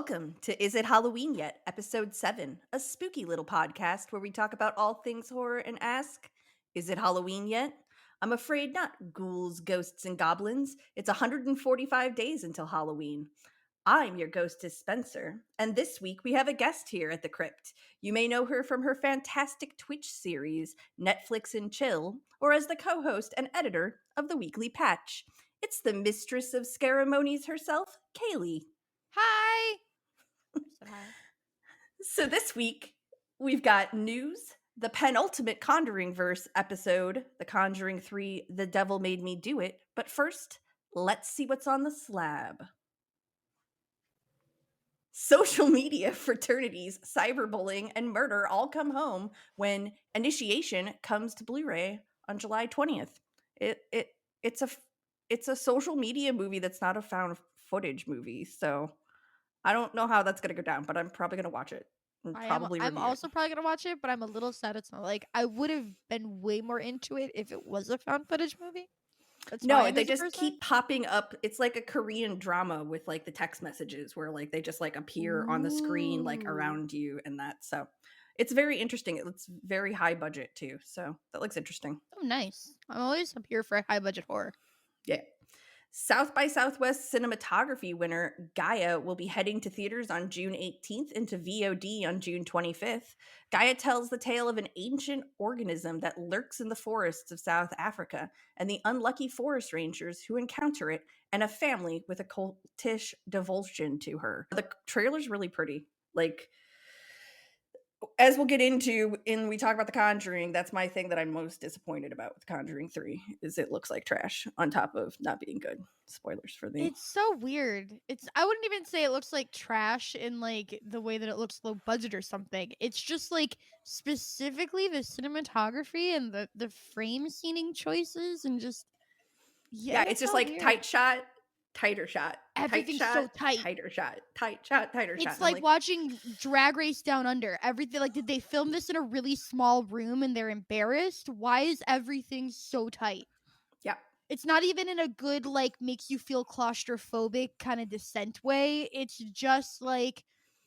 Welcome to Is It Halloween Yet? Episode 7, a spooky little podcast where we talk about all things horror and ask, is it Halloween yet? I'm afraid not, ghouls, ghosts, and goblins. It's 145 days until Halloween. I'm your ghostess, Spencer, and this week we have a guest here at the crypt. You may know her from her fantastic Twitch series, Netflix and Chill, or as the co host and editor of the Weekly Patch. It's the mistress of ceremonies herself, Kaylie. Hi. I said hi. So this week we've got news, the penultimate Conjuring verse episode, The Conjuring 3, The Devil Made Me Do It. But first, let's see what's on the slab. Social media, fraternities, cyberbullying, and murder all come home when Initiation comes to Blu-ray on July 20th. It's a social media movie that's not a found footage movie, so I don't know how that's gonna go down, but I'm probably gonna watch it and probably I'm review it. also probably gonna watch it, but I'm a little sad it's not. Like, I would have been way more into it if it was a found footage movie. That's why No, I'm they as a just person. keep popping up. It's like a Korean drama with like the text messages where like they just like appear on the screen like Ooh. around you and that. So it's very interesting. It's very high budget too. So that looks interesting. Oh, nice. I'm always up here for a high budget horror. Yeah. South by Southwest cinematography winner Gaia will be heading to theaters on June 18th into VOD on June 25th. Gaia tells the tale of an ancient organism that lurks in the forests of South Africa and the unlucky forest rangers who encounter it and a family with a cultish devotion to her. The trailer's really pretty. Like, as we'll get into in we talk about the Conjuring, that's my thing that I'm most disappointed about with Conjuring 3 is it looks like trash on top of not being good. Spoilers for the It's so weird. I wouldn't even say it looks like trash in like the way that it looks low budget or something. It's just like specifically the cinematography and the frame scening choices and just yeah, it's it's just so like weird. tight shot, tighter shot, tight Everything's shot, so tight. tighter shot, tight shot, tighter shot. It's And I'm like like, watching Drag Race Down Under. Everything, like, did they film this in a really small room and they're embarrassed? Why is everything so tight? yeah, It's not even in a good, like, makes you feel claustrophobic kind of descent way. It's just like,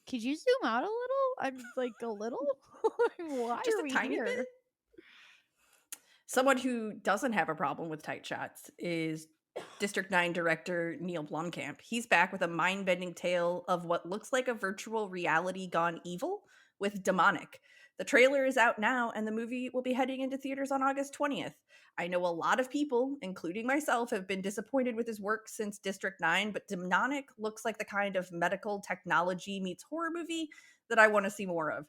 could you zoom out a little? I'm like, a little? Why just are a we tiny bit. here? Someone who doesn't have a problem with tight shots is District 9 director Neil Blomkamp. He's back with a mind-bending tale of what looks like a virtual reality gone evil with demonic. The trailer is out now and the movie will be heading into theaters on August 20th. I know a lot of people, including myself, have been disappointed with his work since District 9, but Demonic looks like the kind of medical technology meets horror movie that I want to see more of.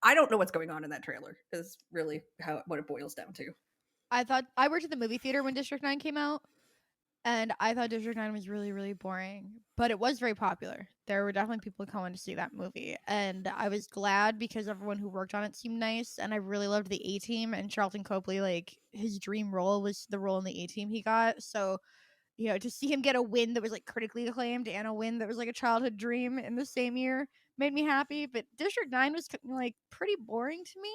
I don't know what's going on in that trailer is really what it boils down to. I worked at the movie theater when District 9 came out. And I thought District 9 was really, really boring. But it was very popular. There were definitely people coming to see that movie. And I was glad because everyone who worked on it seemed nice. And I really loved the A Team. And Charlton Copley, like, his dream role was the role in the A Team he got. So, to see him get a win that was, like, critically acclaimed and a win that was, like, a childhood dream in the same year made me happy. But District 9 was, like, pretty boring to me.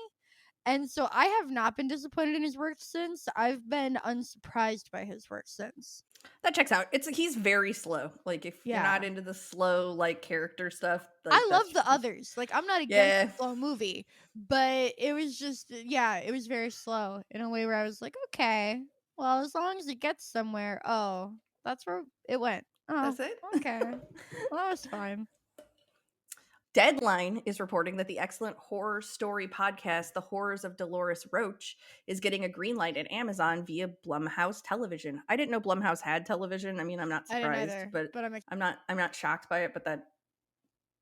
And so I have not been disappointed in his work since. I've been unsurprised by his work since. That checks out. He's very slow. Like if you're not Yeah. into the slow like character stuff, I like love that's the others. Like, I'm not against yeah. a slow movie, but it was just, yeah, it was very slow in a way where I was like, okay, well, as long as it gets somewhere. Oh, that's where it went. Oh, That's it. okay. Well, that was fine. Deadline is reporting that the excellent horror story podcast, The Horrors of Dolores Roach, is getting a green light at Amazon via Blumhouse Television. I didn't know Blumhouse had television. I mean, I'm not I didn't surprised, either, but but I'm not shocked by it, but that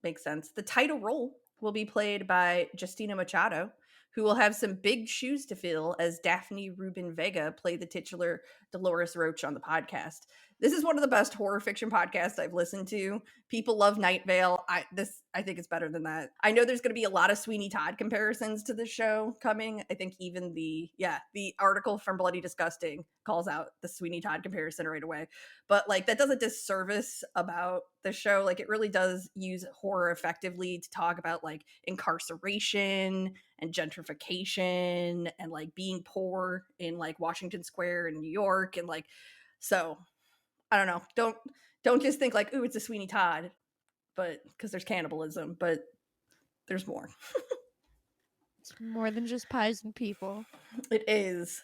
makes sense. The title role will be played by Justina Machado, who will have some big shoes to fill as Daphne Rubin Vega played the titular Dolores Roach on the podcast. This is one of the best horror fiction podcasts I've listened to. People love Night Vale. I think it's better than that. I know there's going to be a lot of Sweeney Todd comparisons to the show coming. I think even the article from Bloody Disgusting calls out the Sweeney Todd comparison right away. But like that does a disservice about the show. Like it really does use horror effectively to talk about like incarceration and gentrification and like being poor in like Washington Square in New York and like so I don't know. Don't just think like, ooh, it's a Sweeney Todd. but because there's cannibalism, but there's more. It's more than just pies and people. It is.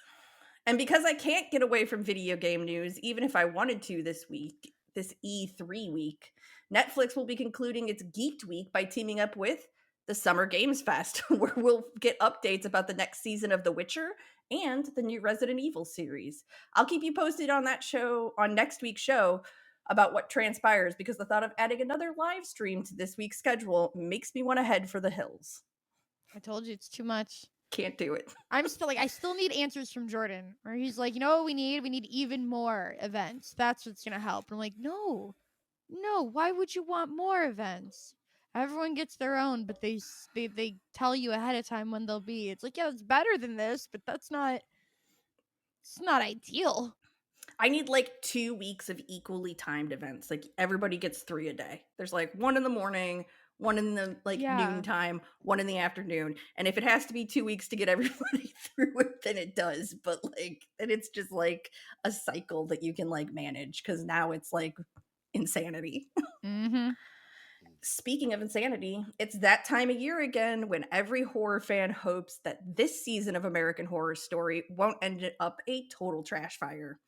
And because I can't get away from video game news, even if I wanted to this week, this E3 week, Netflix will be concluding its Geeked Week by teaming up with the Summer Games Fest, where we'll get updates about the next season of The Witcher and the new Resident Evil series. I'll keep you posted on that show, on next week's show, about what transpires, because the thought of adding another live stream to this week's schedule makes me want to head for the hills. I told you it's too much. Can't do it. I'm still like, I still need answers from Jordan, where he's like, you know what we need? We need even more events. That's what's gonna help. And I'm like, no, why would you want more events? Everyone gets their own, but they tell you ahead of time when they'll be. It's like, yeah, it's better than this, but it's not ideal. I need like 2 weeks of equally timed events. Like everybody gets 3 a day. There's like one in the morning, one in the noon time, one in the afternoon. And if it has to be 2 weeks to get everybody through it, then it does. But and it's just like a cycle that you can manage, because now it's like insanity. Mm-hmm. Speaking of insanity, it's that time of year again when every horror fan hopes that this season of American Horror Story won't end up a total trash fire.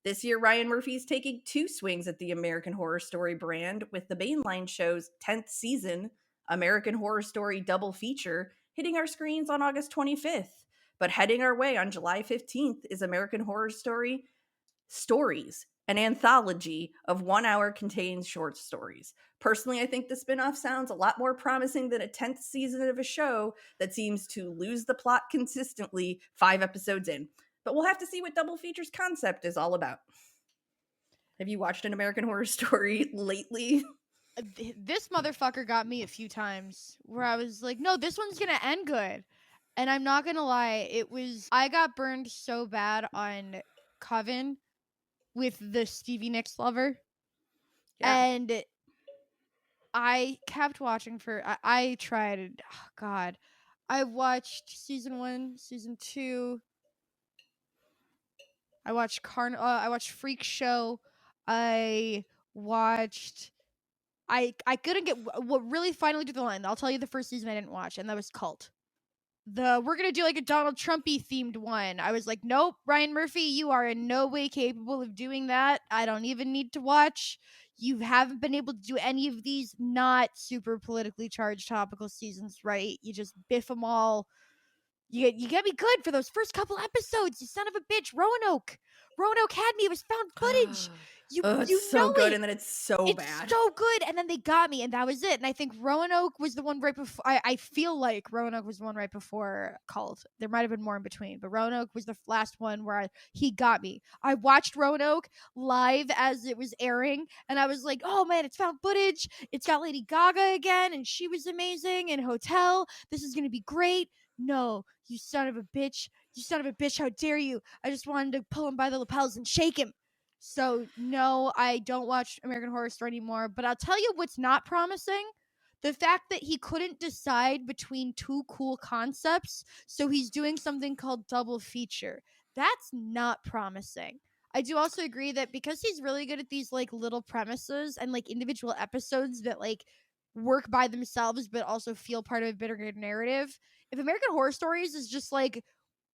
This year, Ryan Murphy's taking 2 swings at the American Horror Story brand with the mainline show's 10th season, American Horror Story Double Feature, hitting our screens on August 25th. But heading our way on July 15th is American Horror Story Stories, an anthology of 1 hour contained short stories. Personally, I think the spinoff sounds a lot more promising than a 10th season of a show that seems to lose the plot consistently 5 episodes in. But we'll have to see what Double Feature's concept is all about. Have you watched an American Horror Story lately? This motherfucker got me a few times where I was like, no, this one's gonna end good. And I'm not gonna lie, I got burned so bad on Coven with the Stevie Nicks lover. Yeah. And I kept watching I tried, oh God. I watched season 1, season 2. I watched Freak Show. I couldn't get what really finally drew the line. I'll tell you the first season I didn't watch, and that was Cult. We're gonna do like a Donald Trumpy themed one. I was like, nope, Ryan Murphy, you are in no way capable of doing that. I don't even need to watch. You haven't been able to do any of these not super politically charged topical seasons, right? You just biff them all. You get me good for those first couple episodes, you son of a bitch. Roanoke had me. It was found footage. It's so good, and then it's so bad. It's so good, and then they got me, and that was it. And I think Roanoke was the one right before. I feel like Roanoke was the one right before Cult. There might have been more in between, but Roanoke was the last one where he got me. I watched Roanoke live as it was airing, and I was like, oh man, it's found footage. It's got Lady Gaga again, and she was amazing. And Hotel, this is gonna be great. No, you son of a bitch. You son of a bitch, how dare you? I just wanted to pull him by the lapels and shake him. So, no, I don't watch American Horror Story anymore. But I'll tell you what's not promising. The fact that he couldn't decide between 2 cool concepts, so he's doing something called Double Feature. That's not promising. I do also agree that because he's really good at these little premises and individual episodes that work by themselves but also feel part of a bigger narrative. If American Horror Stories is just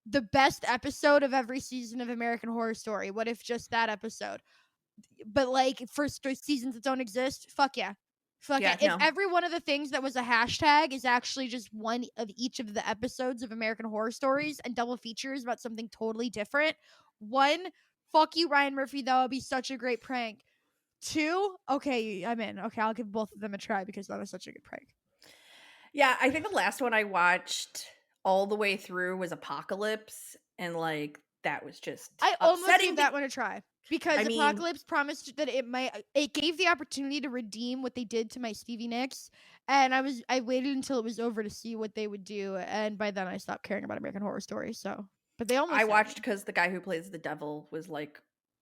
the best episode of every season of American Horror Story, what if just that episode? But for seasons that don't exist, fuck yeah. Fuck yeah. If every one of the things that was a hashtag is actually just one of each of the episodes of American Horror Stories and double features about something totally different. 1, fuck you, Ryan Murphy. That would be such a great prank. 2, okay, I'm in. Okay, I'll give both of them a try because that was such a good prank. Yeah, I think the last one I watched all the way through was Apocalypse, and that was just I almost gave that one a try because Apocalypse promised that it gave the opportunity to redeem what they did to my Stevie Nicks, and I waited until it was over to see what they would do, and by then I stopped caring about American Horror Story. So, but they almost I watched because the guy who plays the devil was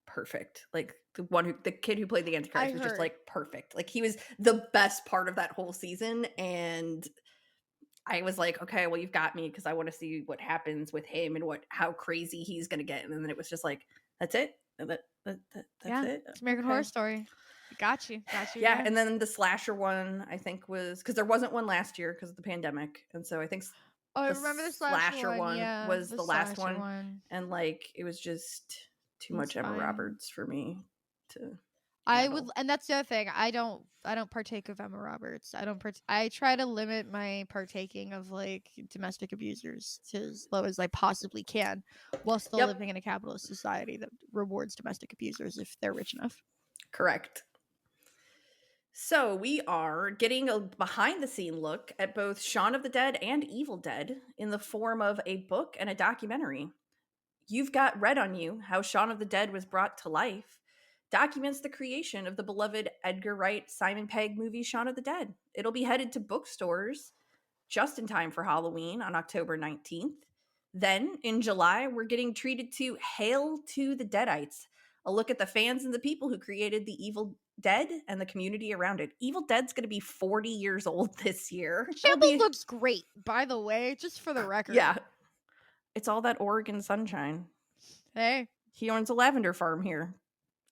perfect. The kid who played the Antichrist was just perfect. He was the best part of that whole season, and I was like, okay, well, you've got me because I want to see what happens with him and how crazy he's gonna get. And then it was just that's it. That's it. It's American Horror Story. You Got you. Got you. Yeah, Yeah. and then the slasher one, I think, was because there wasn't one last year because of the pandemic, and so I think Oh, I the remember the slasher slasher one. one Yeah, was the the last slasher one, one. and, like, it was just too It's much Emma fine. Roberts for me to I would, handle. and that's the other thing. I don't partake of Emma Roberts. I try to limit my partaking of like domestic abusers to as low as I possibly can, while still Yep, living in a capitalist society that rewards domestic abusers if they're rich enough. correct. So we are getting a behind the scene look at both Shaun of the Dead and Evil Dead in the form of a book and a documentary. You've Got Red on You, How Shaun of the Dead Was Brought to Life, documents the creation of the beloved Edgar Wright Simon Pegg movie Shaun of the Dead. It'll be headed to bookstores just in time for Halloween on October 19th. Then in July, we're getting treated to Hail to the Deadites, a look at the fans and the people who created the Evil Dead and the community around it. Evil Dead's going to be 40 years old this year. That'll Shambles be, looks great, by the way, just for the record. yeah, it's all that Oregon sunshine. Hey, He owns a lavender farm here.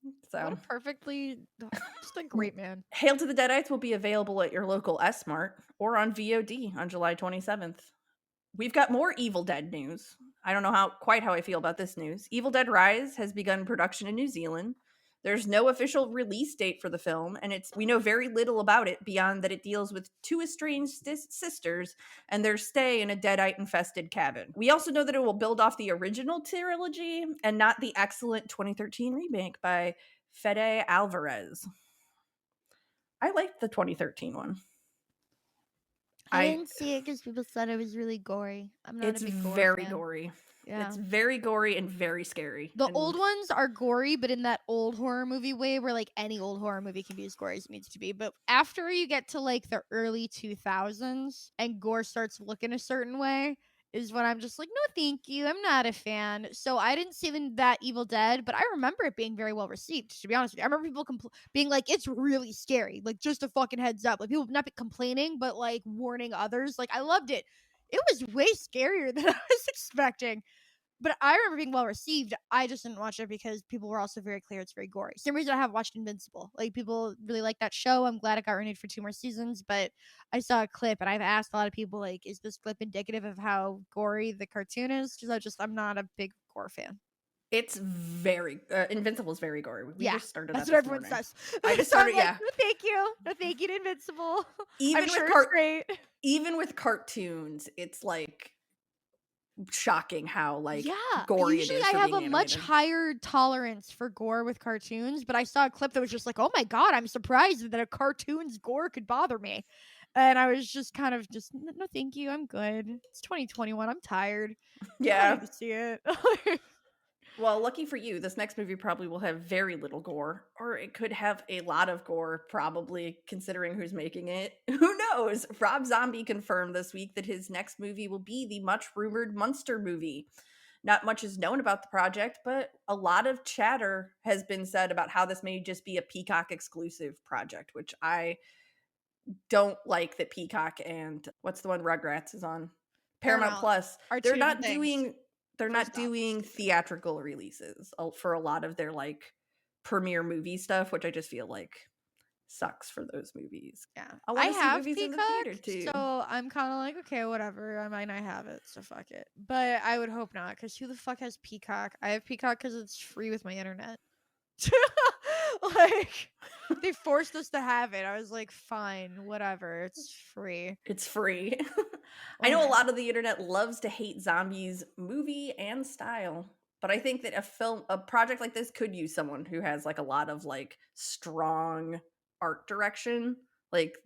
what a So, perfectly, just a great man. Hail to the Deadites will be available at your local S Mart or on VOD on July 27th. We've got more Evil Dead news. I don't know how I feel about this news. Evil Dead Rise has begun production in New Zealand. There's no official release date for the film, and we know very little about it beyond that it deals with two estranged sisters and their stay in a deadite infested cabin. We also know that it will build off the original trilogy and not the excellent 2013 remake by Fede Alvarez. I liked the 2013 one. I I didn't see it because people said it was really gory. I'm not a It's big gore very fan. gory. It's Yeah. very gory and very scary. The And old ones are gory, but in that old horror movie way where like any old horror movie can be as gory as it needs to be. But after you get to like the early 2000s and gore starts looking a certain way, is when I'm just like, no, thank you. I'm not a fan. So I didn't see that Evil Dead, but I remember it being very well received, to be honest with you. I remember people being like, it's really scary. Like, just a fucking heads up. Like, people not be complaining, but like warning others. Like, I loved it. It was way scarier than I was expecting. But I remember being well received. I just didn't watch it because people were also very clear it's very gory. Same reason I have watched Invincible. Like, people really like that show. I'm glad it got renewed for 2 more seasons, but I saw a clip and I've asked a lot of people, like, is this clip indicative of how gory the cartoon is? Because I'm not a big gore fan. it's very Invincible is very gory. We Yeah, just started that's that what this everyone morning. says. I just So I'm started, like, yeah. no, thank you. No, thank you to Invincible. I'm Even with sure it's great. even with cartoons, it's like shocking how like Yeah, gory it usually is I for have being a much animated. higher tolerance for gore with cartoons, but I saw a clip that was just like, "Oh my god, I'm surprised that a cartoon's gore could bother me." And I was just kind of just, "No, thank you. I'm good. It's 2021. I'm tired. I don't need Yeah. to see it." Well, lucky for you, this next movie probably will have very little gore, or it could have a lot of gore, probably, considering who's making it. Who knows? Rob Zombie confirmed this week that his next movie will be the much rumored Munster movie. Not much is known about the project, but a lot of chatter has been said about how this may just be a Peacock exclusive project, which I don't like that Peacock and what's the one Rugrats is on? Paramount Paramount Plus. are They're two different not things. doing they're not First off, doing stupid. theatrical releases for a lot of their like premiere movie stuff, which I just feel like sucks for those movies. Yeah, I I want to see have movies in the Peacock, theater so too. I'm kind of like, okay, whatever. I might not have it, so fuck it. But I would hope not, because who the fuck has Peacock? I have Peacock because it's free with my internet. Like, they forced us to have it. I was like, fine, whatever. It's free. It's free. I know a Whatever. lot of the internet loves to hate zombies movie and style, but I think that a project like this could use someone who has like a lot of like strong art direction. Like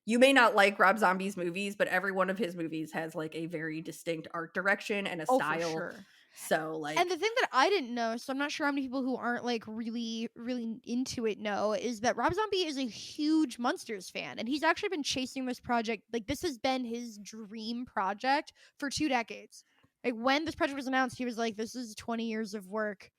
you may not like Rob Zombie's movies, but every one of his movies has like a very distinct art direction and a Oh, for style. sure. So And like the thing that I didn't know, so I'm not sure how many people who aren't like really, really into it know, is that Rob Zombie is a huge Monsters fan. And he's actually been chasing this project. Like, this has been his dream project for 2 decades. Like, when this project was announced, he was like, this is 20 years of work.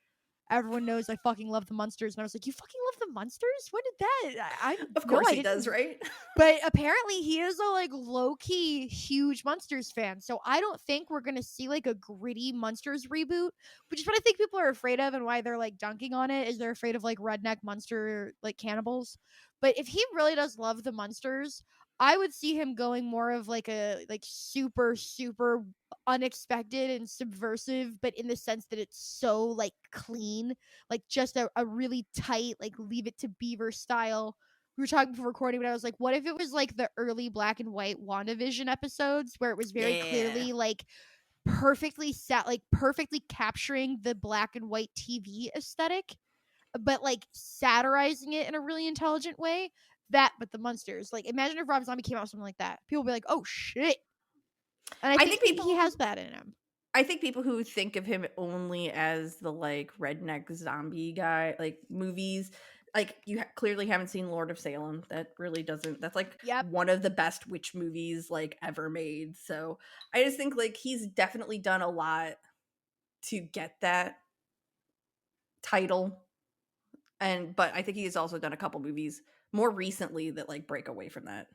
everyone knows I fucking love the Munsters. And I was like, you fucking love the Munsters? When did that? Of No, course I he does, didn't. right? But apparently he is a like low key huge Munsters fan. So I don't think we're gonna see like a gritty Munsters reboot, which is what I think people are afraid of and why they're like dunking on it is they're afraid of like redneck Munster like cannibals. But if he really does love the Munsters, I would see him going more of like a like super super unexpected and subversive, but in the sense that it's so like clean, like just a really tight like Leave It to Beaver style. We were talking before recording, but I was like, what if it was like the early black and white WandaVision episodes where it was very Yeah. clearly like perfectly set, like perfectly capturing the black and white TV aesthetic, but like satirizing it in a really intelligent way? That, but the Munsters. Like, imagine if Rob Zombie came out with something like that. People would be like, oh shit. And I I think think he people has that in him. I think people who think of him only as the like redneck zombie guy, like movies, like clearly haven't seen Lord of Salem. That really doesn't. That's like Yep. one of the best witch movies like ever made. So I just think like he's definitely done a lot to get that title, and but I think he has also done a couple movies more recently that like break away from that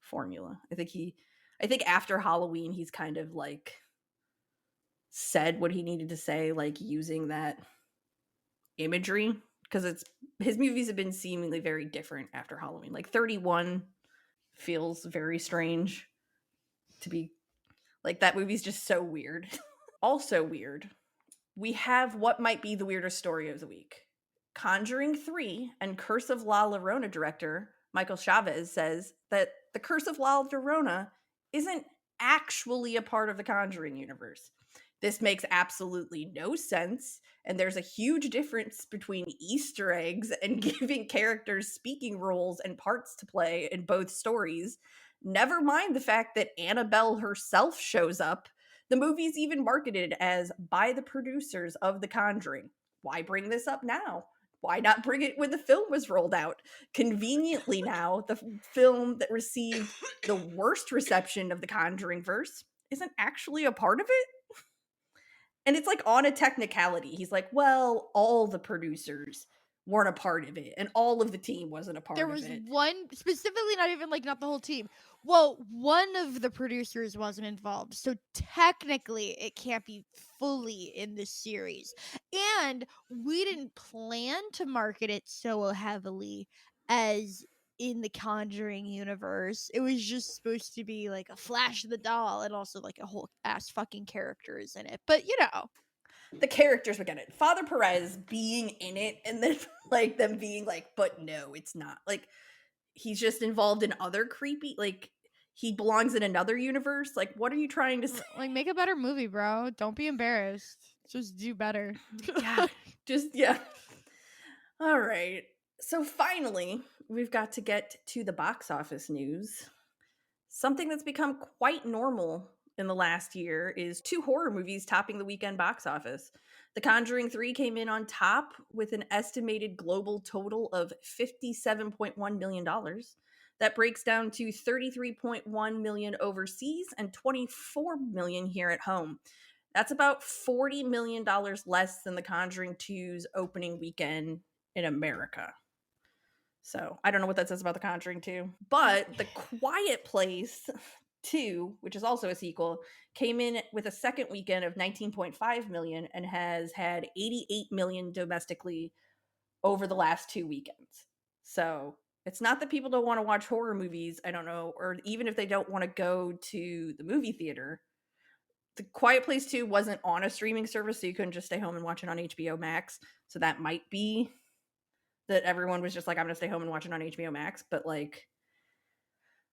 formula. I think after Halloween, he's kind of like said what he needed to say, like using that imagery because it's his movies have been seemingly very different after Halloween. Like 31 feels very strange to be like that movie's just so weird. Also weird. We have what might be the weirdest story of the week. Conjuring 3 and Curse of La Llorona director Michael Chavez says that the Curse of La Llorona isn't actually a part of the Conjuring universe. This makes absolutely no sense, and there's a huge difference between Easter eggs and giving characters speaking roles and parts to play in both stories. Never mind the fact that Annabelle herself shows up. The movie's even marketed as by the producers of The Conjuring. Why bring this up now? Why not bring it when the film was rolled out? Conveniently, now, the film that received the worst reception of the Conjuring verse isn't actually a part of it. And it's like on a technicality. He's like, well, all the producers weren't a part of it, and all of the team wasn't a There part of was it. one specifically, not even like not the whole team. Well, one of the producers wasn't involved, so technically it can't be fully in this series. And we didn't plan to market it so heavily as in the Conjuring universe. It was just supposed to be like a flash of the doll and also like a whole ass fucking characters in it. But you know, The characters would get it. Father Perez being in it, and then like them being like, but no, it's not. Like he's just involved in other creepy like he belongs in another universe. Like, what are you trying to say? like make a better movie, bro. Don't be embarrassed. Just do better. Yeah. Just yeah. All right. So finally, we've got to get to the box office news. Something that's become quite normal in the last year is two horror movies topping the weekend box office. The Conjuring 3 came in on top with an estimated global total of $57.1 million. dollars. That breaks down to 33.1 million overseas and 24 million here at home. That's about $40 million less than The Conjuring 2's opening weekend in America. So I don't know what that says about The Conjuring 2. But The Quiet Place 2, which is also a sequel, came in with a second weekend of 19.5 million and has had 88 million domestically over the last two weekends. So it's not that people don't want to watch horror movies, I don't know, or even if they don't want to go to the movie theater. The Quiet Place 2 wasn't on a streaming service, so you couldn't just stay home and watch it on HBO Max. So that might be that everyone was just like, I'm gonna stay home and watch it on HBO Max. But like,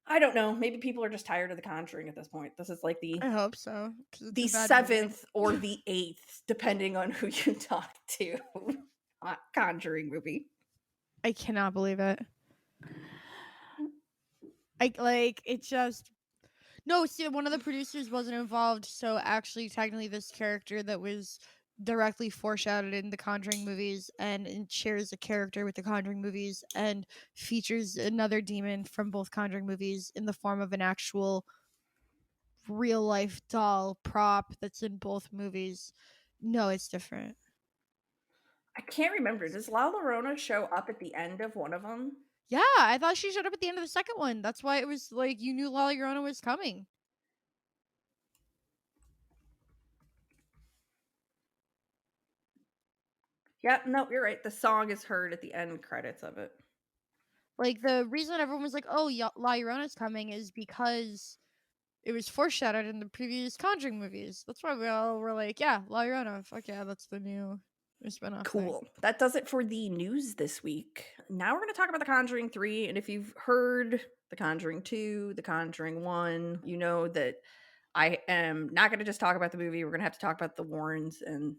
I don't know. Maybe people are just tired of The Conjuring at this point. This is like I hope so, because it's the a bad movie. seventh or the eighth, depending on who you talk to. Conjuring movie. I cannot believe it. I like it just no, see one of the producers wasn't involved, so actually technically this character that was directly foreshadowed in the Conjuring movies and shares a character with the Conjuring movies and features another demon from both Conjuring movies in the form of an actual real life doll prop that's in both movies. No, it's different. I can't remember. Does La Llorona show up at the end of one of them? Yeah, I thought she showed up at the end of the second one. That's why it was like you knew La Llorona was coming. Yep, no, you're right. The song is heard at the end credits of it. Like the reason everyone was like, "Oh, La Llorona's coming," is because it was foreshadowed in the previous Conjuring movies. That's why we all were like, "Yeah, La Llorona, fuck yeah, that's the new spinoff thing." Cool. That does it for the news this week. Now we're going to talk about The Conjuring 3. And if you've heard The Conjuring 2, The Conjuring 1, you know that I am not going to just talk about the movie. We're going to have to talk about the Warrens. And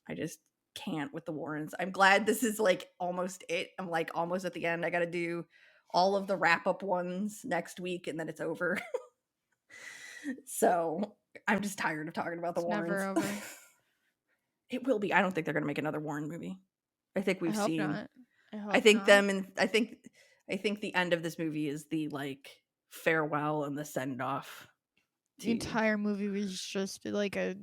I just can't with the Warrens. I'm glad this is like almost it. I'm like almost at the end. I got to do all of the wrap up ones next week and then it's over. So I'm just tired of talking about the It's never Warrens. over. It will be. I don't think they're going to make another Warren movie. I think I we've hope seen. not. I I hope think not. them and I think the end of this movie is the like farewell and the send off The to. entire movie was just like a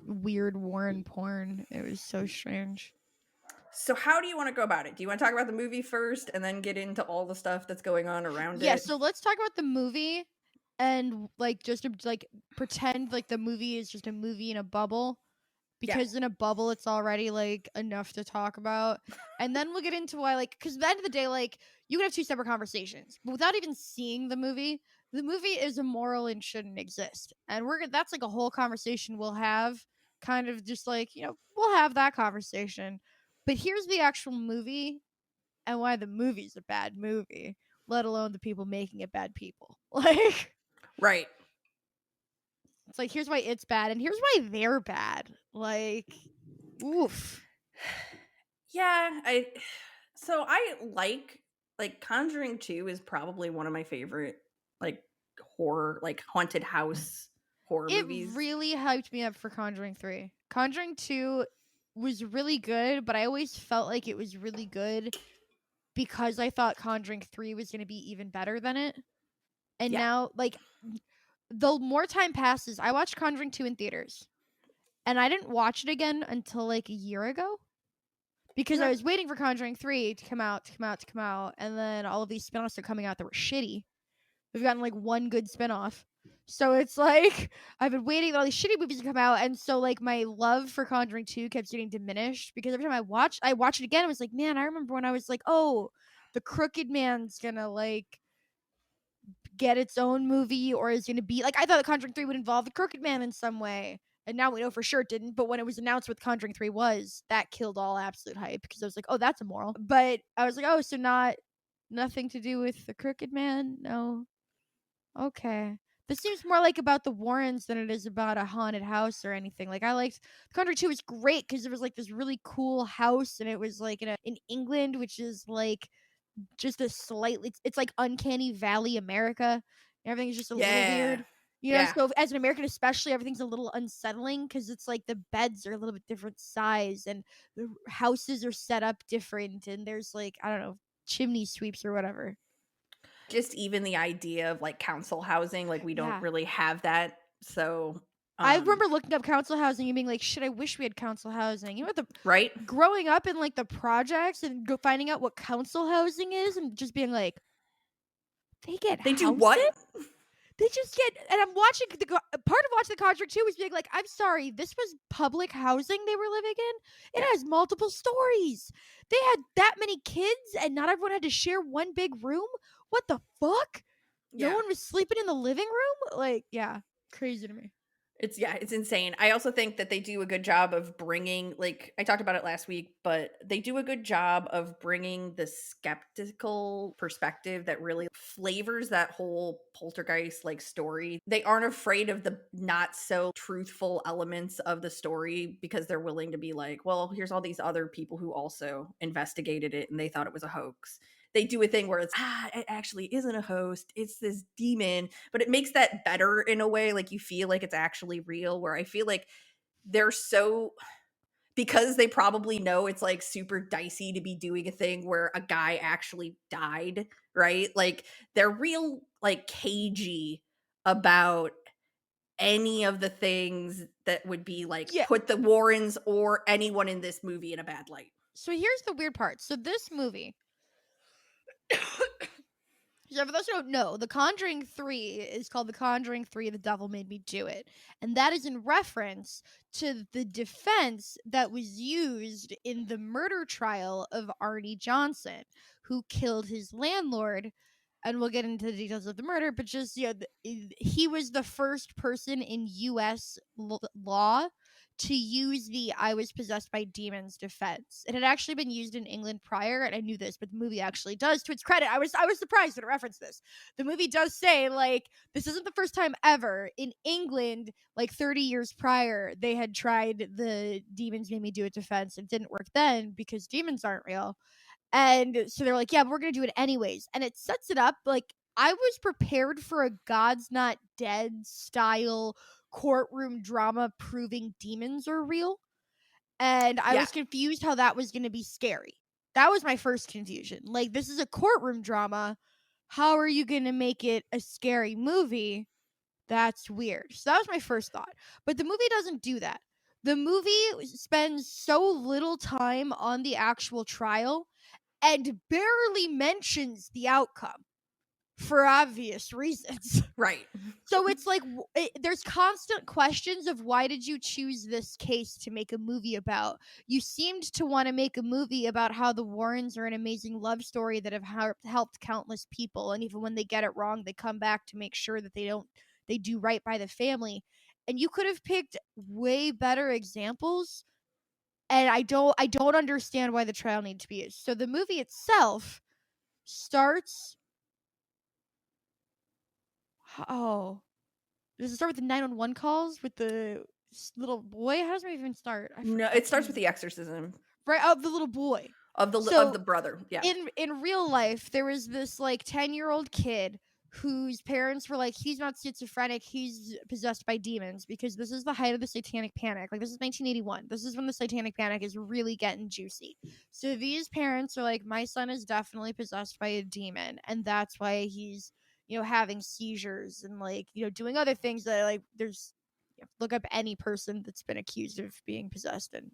weird Warren porn. It was so strange. So how do you want to go about it? Do you want to talk about the movie first and then get into all the stuff that's going on around Yeah, it? so let's talk about the movie and like just like pretend like the movie is just a movie in a bubble, Yeah. because in a bubble it's already like enough to talk about. And then we'll get into why, like, because at the end of the day, like, you can have two separate conversations but without even seeing the movie is immoral and shouldn't exist, and that's like a whole conversation we'll have, kind of just like, we'll have that conversation. But here's the actual movie and why the movie's a bad movie, let alone the people making it bad people. Like, Right. it's like, here's why it's bad and here's why they're bad. Like, oof. Yeah, I like Conjuring 2 is probably one of my favorite like horror like haunted house horror It movies. really hyped me up for Conjuring 3. Conjuring 2 was really good, but I always felt like it was really good because I thought Conjuring 3 was going to be even better than it. And Yeah. now, like, the more time passes, I watched Conjuring 2 in theaters. And I didn't watch it again until like a year ago because I Okay. was waiting for Conjuring 3 to come out, and then all of these spin-offs are coming out that were shitty. We've gotten like one good spinoff. So it's like I've been waiting for all these shitty movies to come out, and so like my love for Conjuring 2 kept getting diminished because every time I watched it again, I was like, man, I remember when I was like, oh, the Crooked Man's gonna like get its own movie, or is gonna be like, I thought the Conjuring 3 would involve the Crooked Man in some way. And now we know for sure it didn't. But when it was announced what Conjuring 3 was, that killed all absolute hype because I was like, oh, that's immoral. But I was like, oh, so nothing to do with the Crooked Man? No. Okay. This seems more like about the Warrens than it is about a haunted house or anything. Like, I liked Conjuring 2 was great because it was like this really cool house, and it was like in England, which is like just a slightly, it's like uncanny valley America. Everything's just a little Yeah. weird. Yeah. So as an American especially, everything's a little unsettling because it's like the beds are a little bit different size and the houses are set up different, and there's like, I don't know, chimney sweeps or whatever. Just even the idea of like council housing, like we don't Yeah. really have that. So I remember looking up council housing and being like, shit, I wish we had council housing. The right? growing up in like the projects and finding out what council housing is and just being like, they get They do what? houses? They just get, and I'm watching part of watching The Conjuring 2 was being like, I'm sorry, this was public housing they were living in? It Yeah. has multiple stories. They had that many kids and not everyone had to share one big room? What the fuck? No Yeah. one was sleeping in the living room? Like, yeah, crazy to me. It's insane. I also think that they do a good job of bringing like I talked about it last week, but they do a good job of bringing the skeptical perspective that really flavors that whole poltergeist like story. They aren't afraid of the not so truthful elements of the story because they're willing to be like, well, here's all these other people who also investigated it and they thought it was a hoax. They do a thing where it's it actually isn't a host, it's this demon, but it makes that better in a way, like you feel like it's actually real, where I feel like they're so because they probably know it's like super dicey to be doing a thing where a guy actually died, right? Like they're real like cagey about any of the things that would be like Yeah. put the Warrens or anyone in this movie in a bad light. So here's the weird part. So this movie, so for those who don't know, The Conjuring 3 is called The Conjuring 3 The Devil Made Me Do It. And that is in reference to the defense that was used in the murder trial of Arnie Johnson, who killed his landlord. And we'll get into the details of the murder, but just, he was the first person in US law to use the "I was possessed by demons" defense. It had actually been used in England prior, and I knew this, but the movie actually does. To its credit, I was surprised when it referenced this. The movie does say, like, this isn't the first time ever. In England, like 30 years prior, they had tried the "demons made me do it" defense. It didn't work then because demons aren't real. And so they're like, yeah, but we're going to do it anyways. And it sets it up like I was prepared for a God's Not Dead style courtroom drama proving demons are real. And I Yeah. was confused how that was going to be scary. That was my first confusion. Like, this is a courtroom drama. How are you going to make it a scary movie? That's weird. So that was my first thought. But the movie doesn't do that. The movie spends so little time on the actual trial and barely mentions the outcome for obvious reasons. Right. So it's like there's constant questions of why did you choose this case to make a movie about? You seemed to want to make a movie about how the Warrens are an amazing love story that have helped countless people, and even when they get it wrong, they come back to make sure that they do right by the family. And you could have picked way better examples, and I don't understand why the trial needs to be used. So the movie itself starts. Oh, does it start with the 911 calls with the little boy? How does it even start? No, I it can't starts with even. the exorcism Right, of the little boy. of So the brother. Yeah. in real life, there was this like 10-year-old kid whose parents were like, he's not schizophrenic, he's possessed by demons, because this is the height of the satanic panic. Like, this is 1981. This is when the satanic panic is really getting juicy. So these parents are like, my son is definitely possessed by a demon, and that's why he's, having seizures and, like, doing other things that, like, there's, look up any person that's been accused of being possessed, and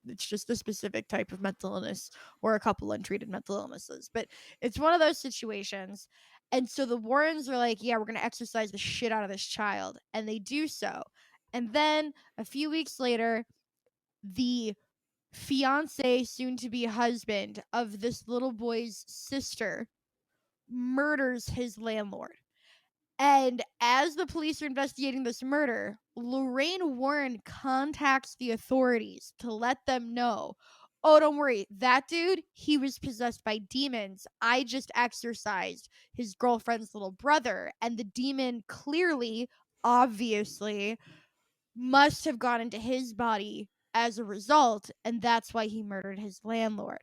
it's just a specific type of mental illness or a couple untreated mental illnesses. But it's one of those situations. And so the Warrens are like, yeah, we're going to exercise the shit out of this child. And they do so. And then a few weeks later, the fiance, soon to be husband of this little boy's sister, murders his landlord. And as the police are investigating this murder, Lorraine Warren contacts the authorities to let them know, oh, don't worry, that dude, he was possessed by demons. I just exorcised his girlfriend's little brother. And the demon clearly, obviously, must have gone into his body as a result. And that's why he murdered his landlord.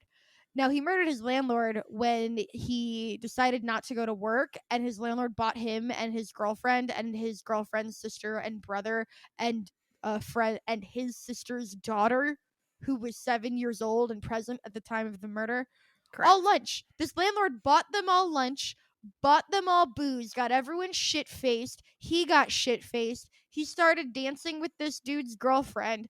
Now, he murdered his landlord when he decided not to go to work, and his landlord bought him and his girlfriend's sister and brother and a friend and his sister's daughter, who was 7 years old and present at the time of the murder, all Correct. lunch. This landlord bought them all lunch, bought them all booze, got everyone shit faced. He got shit faced. He started dancing with this dude's girlfriend.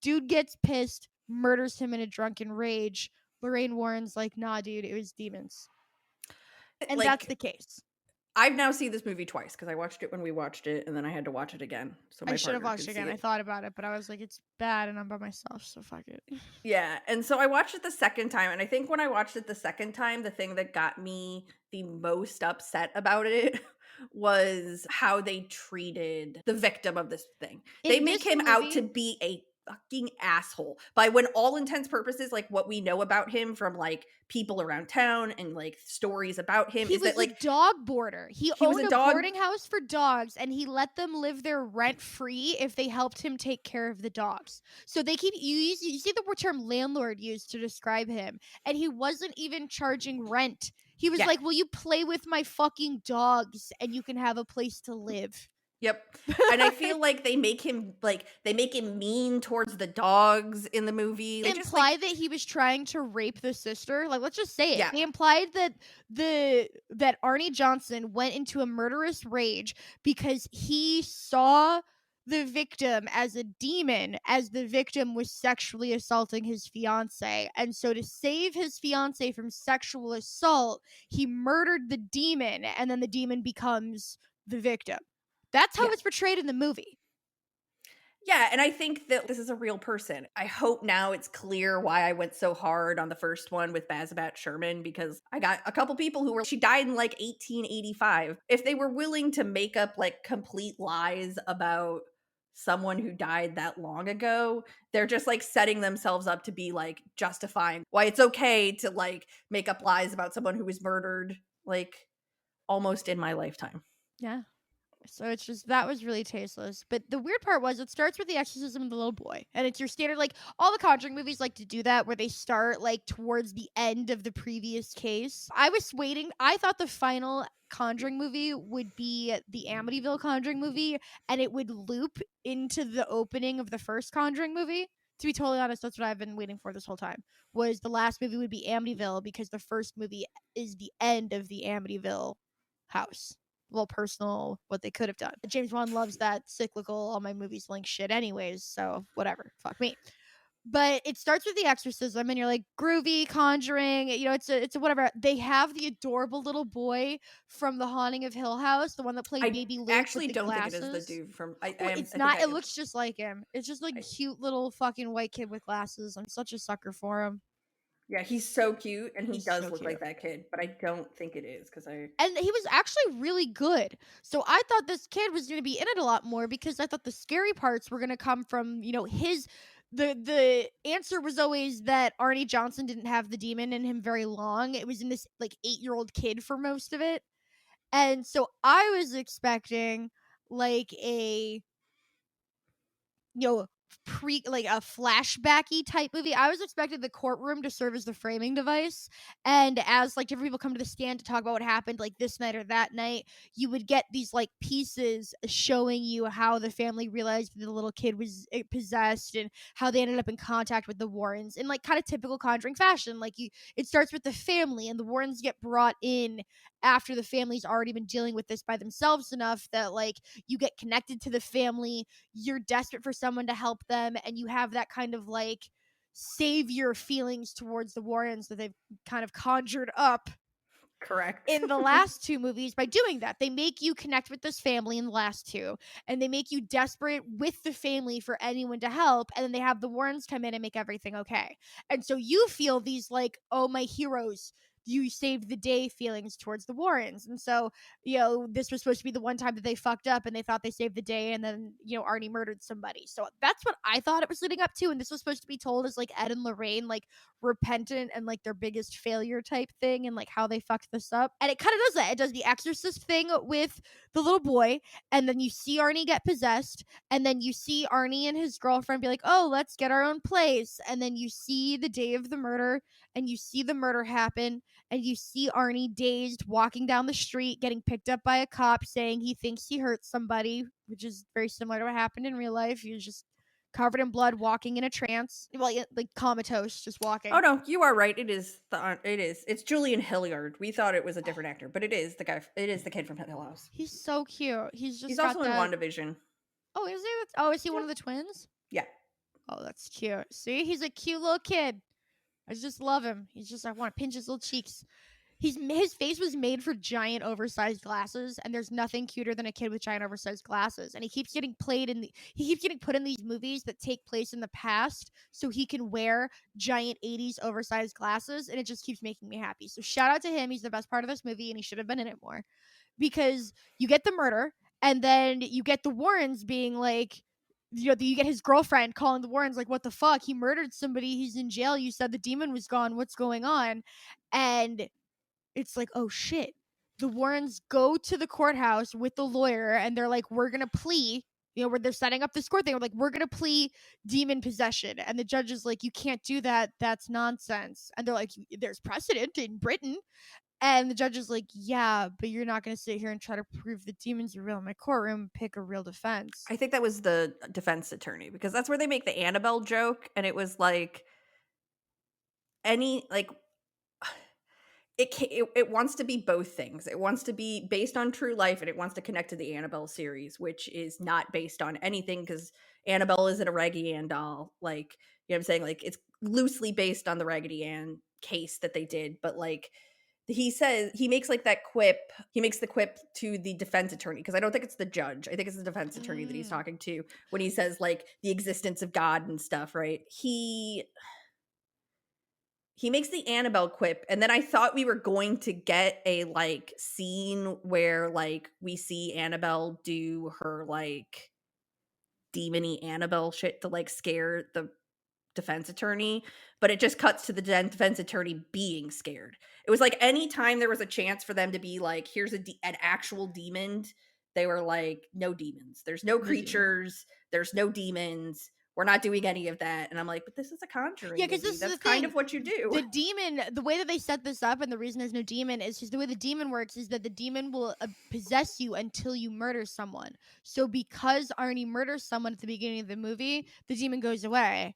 Dude gets pissed, murders him in a drunken rage. Lorraine Warren's like, nah, dude, it was demons. And that's Like, the case. I've now seen this movie twice because I watched it when we watched it, and then I had to watch it again so I my should have partner watched can it see again. I it. thought about it, but I was like, it's bad and I'm by myself, so fuck it. Yeah, and so I watched it the second time, and I think when I watched it the second time, the thing that got me the most upset about it was how they treated the victim of this thing. They In make this him out to movie, be a fucking asshole. By when all intents purposes, like what we know about him from like people around town and like stories about him he is that was a like dog boarder. He he was owned a a dog. boarding house for dogs, and he let them live there rent free if they helped him take care of the dogs. So they keep you see the term landlord used to describe him, and he wasn't even charging rent. He was Yeah. like, "Will you play with my fucking dogs and you can have a place to live?" Yep. And I feel like they make him mean towards the dogs in the movie. They just like Imply that he was trying to rape the sister. Like, let's just say it. yeah. They implied that that Arnie Johnson went into a murderous rage because he saw the victim as a demon, as the victim was sexually assaulting his fiance. And so to save his fiance from sexual assault, he murdered the demon, and then the demon becomes the victim. That's how Yeah. it's portrayed in the movie. Yeah, and I think that this is a real person. I hope now it's clear why I went so hard on the first one with Bazabat Sherman because I got a couple people who were she died in like 1885. If they were willing to make up like complete lies about someone who died that long ago, they're just like setting themselves up to be like justifying why it's okay to like make up lies about someone who was murdered like almost in my lifetime. Yeah. So it's just that was really tasteless. But the weird part was it starts with the exorcism of the little boy. And it's your standard like all the Conjuring movies like to do that where they start like towards the end of the previous case. I was waiting. I thought the final Conjuring movie would be the Amityville Conjuring movie and it would loop into the opening of the first Conjuring movie. To be totally honest, that's what I've been waiting for this whole time. Was the last movie would be Amityville because the first movie is the end of the Amityville house. Little personal what they could have done. James Wan loves that cyclical all my movies link shit anyways, so whatever. Fuck me. But it starts with the exorcism and you're like groovy conjuring, it's a whatever. They have the adorable little boy from The Haunting of Hill House, the one that played I baby Luke with actually the don't think it is the glasses. dude from Oh, I it's think not. I It am. looks just like him. It's just like I cute little fucking white kid with glasses. I'm such a sucker for him. Yeah, he's so cute, and he He's does so look cute. like that kid, but I don't think it is because I And he was actually really good. So I thought this kid was going to be in it a lot more because I thought the scary parts were going to come from, his the answer was always that Arnie Johnson didn't have the demon in him very long. It was in this like 8-year-old kid for most of it. And so I was expecting like a like a flashbacky type movie. I was expecting the courtroom to serve as the framing device, and as like different people come to the stand to talk about what happened like this night or that night, you would get these like pieces showing you how the family realized the little kid was possessed and how they ended up in contact with the Warrens in like kind of typical Conjuring fashion. Like it starts with the family and the Warrens get brought in after the family's already been dealing with this by themselves enough that like you get connected to the family, you're desperate for someone to help them, and you have that kind of like savior feelings towards the Warrens that they've kind of conjured up correct. in the last two movies by doing that. They make you connect with this family in the last two, and they make you desperate with the family for anyone to help, and then they have the Warrens come in and make everything okay. And so you feel these like, oh, my heroes, you saved the day feelings towards the Warrens. And so, this was supposed to be the one time that they fucked up and they thought they saved the day, and then, Arnie murdered somebody. So that's what I thought it was leading up to. And this was supposed to be told as like Ed and Lorraine, like repentant and like their biggest failure type thing and like how they fucked this up. And it kind of does that. It does the exorcist thing with the little boy, and then you see Arnie get possessed, and then you see Arnie and his girlfriend be like, oh, let's get our own place. And then you see the day of the murder, and you see the murder happen, and you see Arnie dazed walking down the street, getting picked up by a cop saying he thinks he hurt somebody, which is very similar to what happened in real life. He was just covered in blood, walking in a trance, well, like comatose, just Oh walking. no, you are right. It is it is. It's Julian Hilliard. We thought it was a different actor, but it is the guy. It is the kid from Hill House. He's so cute. He's He's just got also in that. WandaVision. Oh, is he? Oh, is he one Yeah, of the twins? yeah. Oh, that's cute. See, he's a cute little kid. I just love him. He's just, I want to pinch his little cheeks. His face was made for giant oversized glasses, and there's nothing cuter than a kid with giant oversized glasses. And he keeps getting he keeps getting put in these movies that take place in the past so he can wear giant 80s oversized glasses, and it just keeps making me happy. So shout out to him. He's the best part of this movie, and he should have been in it more. Because you get the murder, and then you get the Warrens being like, you get his girlfriend calling the Warrens like, what the fuck? He murdered somebody. He's in jail. You said the demon was gone. What's going on? And it's like, oh shit. The Warrens go to the courthouse with the lawyer and they're like, we're going to plea, where they're setting up this court thing. We're like, we're going to plea demon possession. And the judge is like, you can't do that. That's nonsense. And they're like, there's precedent in Britain. And the judge is like, yeah, but you're not going to sit here and try to prove the demons are real in my courtroom and pick a real defense. I think that was the defense attorney, because that's where they make the Annabelle joke, and it was like any like it wants to be both things. It wants to be based on true life, and it wants to connect to the Annabelle series, which is not based on anything, because Annabelle isn't a Raggedy Ann doll. Like, you know what I'm saying? Like, it's loosely based on the Raggedy Ann case that they did, but like he says, he makes like that quip. He makes the quip to the defense attorney, because I don't think it's the judge. I think it's the defense attorney that he's Mm. talking to when he says like the existence of God and stuff, right? He makes the Annabelle quip, and then I thought we were going to get a like scene where like we see Annabelle do her like demony Annabelle shit to like scare the defense attorney, but it just cuts to the defense attorney being scared. It was like anytime there was a chance for them to be like, here's an actual demon, they were like, no demons. There's no No demon. creatures. There's no demons. We're not doing any of that. And I'm like, but this is a Yeah, Conjuring because movie. this is That's the kind thing. of what you do. The demon, the way that they set this up, and the reason there's no demon is just the way the demon works is that the demon will possess you until you murder someone. So because Arnie murders someone at the beginning of the movie, the demon goes away.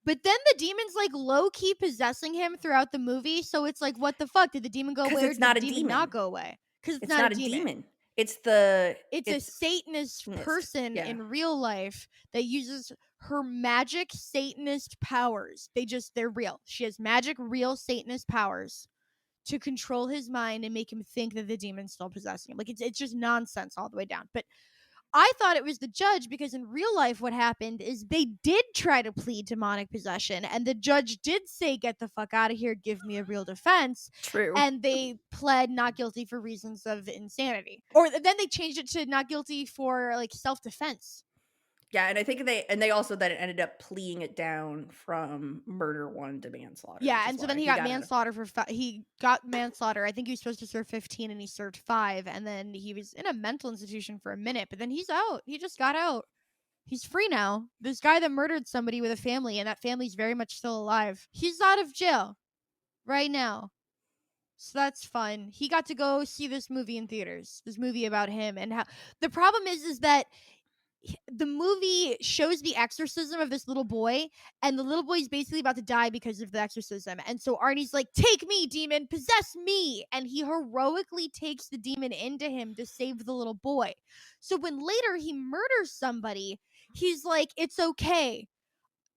But then the demon's like low key possessing him throughout the movie. So it's like, what the fuck? Did the demon go Because away or it's did not the a demon not demon. go away? Because it's It's not a not a demon. demon. It's It's a Satanist Satanist. person Yeah. in real life that uses her magic Satanist powers. They're real. She has magic, real Satanist powers to control his mind and make him think that the demon's still possessing him. Like it's just nonsense all the way down. But I thought it was the judge because in real life, what happened is they did try to plead demonic possession, and the judge did say, "Get the fuck out of here, give me a real defense." True. And they pled not guilty for reasons of insanity, or then they changed it to not guilty for like self defense. Yeah, and I think they also then ended up pleading it down from murder one to manslaughter, Yeah, which is and so then why he he got got it. manslaughter he got manslaughter. I think he was supposed to serve 15 and he served 5, and then he was in a mental institution for a minute, but then he's out. He just got out. He's free now. This guy that murdered somebody with a family, and that family's very much still alive. He's out of jail right now. So that's fun. He got to go see this movie in theaters. This movie about him and how the problem is that the movie shows the exorcism of this little boy, and the little boy's basically about to die because of the exorcism. And so Arnie's like, "Take me, demon, possess me!" And he heroically takes the demon into him to save the little boy. So when later he murders somebody, he's like, "It's okay.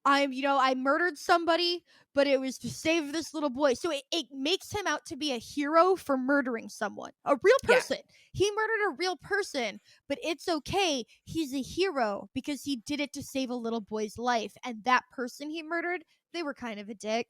I murdered somebody, but it was to save this little boy." So it makes him out to be a hero for murdering someone, a real Yeah. person. He murdered a real person, but it's okay. He's a hero because he did it to save a little boy's life. And that person he murdered, they were kind of a dick.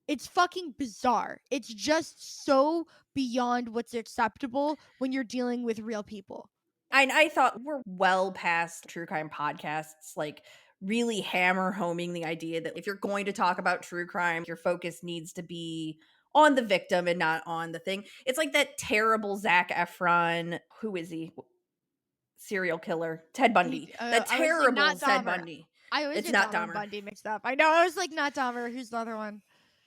It's fucking bizarre. It's just so beyond what's acceptable when you're dealing with real people. I thought we're well past true crime podcasts, like really hammer homing the idea that if you're going to talk about true crime, your focus needs to be on the victim and not on the thing. It's like that terrible Zac Efron, who is he? Serial killer, Ted Bundy. That I was like, terrible not Ted Dahmer. Bundy. I always It's get not Dahmer and Dahmer. Bundy mixed up. I know. I was like, not Dahmer. Who's the other one?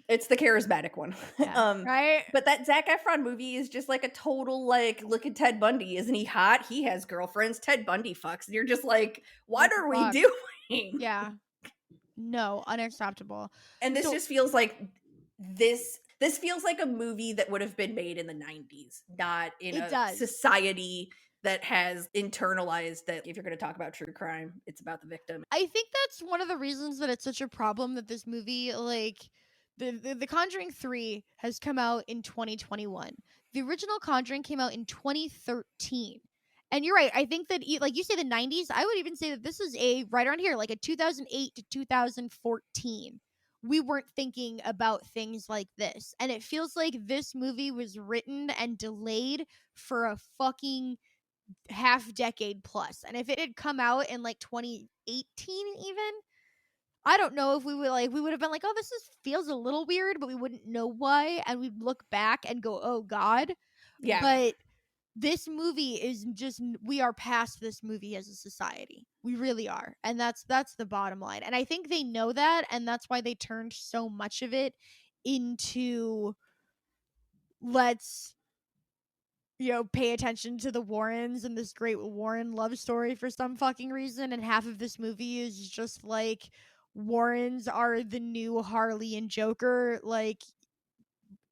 It's the charismatic one. Yeah. Right? But that Zac Efron movie is just like a total like, look at Ted Bundy. Isn't he hot? He has girlfriends. Ted Bundy fucks. And you're just like, what What the are we fuck? doing? Yeah. No, unacceptable. And this So just feels like this feels like a movie that would have been made in the 90s, not in it a does. society that has internalized that if you're going to talk about true crime, it's about the victim. I think that's one of the reasons that it's such a problem that this movie, like the Conjuring 3 has come out in 2021. The original Conjuring came out in 2013. And you're right. I think that like you say the 90s, I would even say that this is a right around here, like a 2008 to 2014. We weren't thinking about things like this. And it feels like this movie was written and delayed for a fucking half decade plus. And if it had come out in like 2018 even, I don't know if we would have been like, "Oh, feels a little weird," but we wouldn't know why, and we'd look back and go, "Oh god." Yeah. But this movie is just we are past this movie as a society. We really are. And that's the bottom line. And I think they know that, and that's why they turned so much of it into let's, pay attention to the Warrens and this great Warren love story for some fucking reason. And half of this movie is just like Warrens are the new Harley and Joker. Like,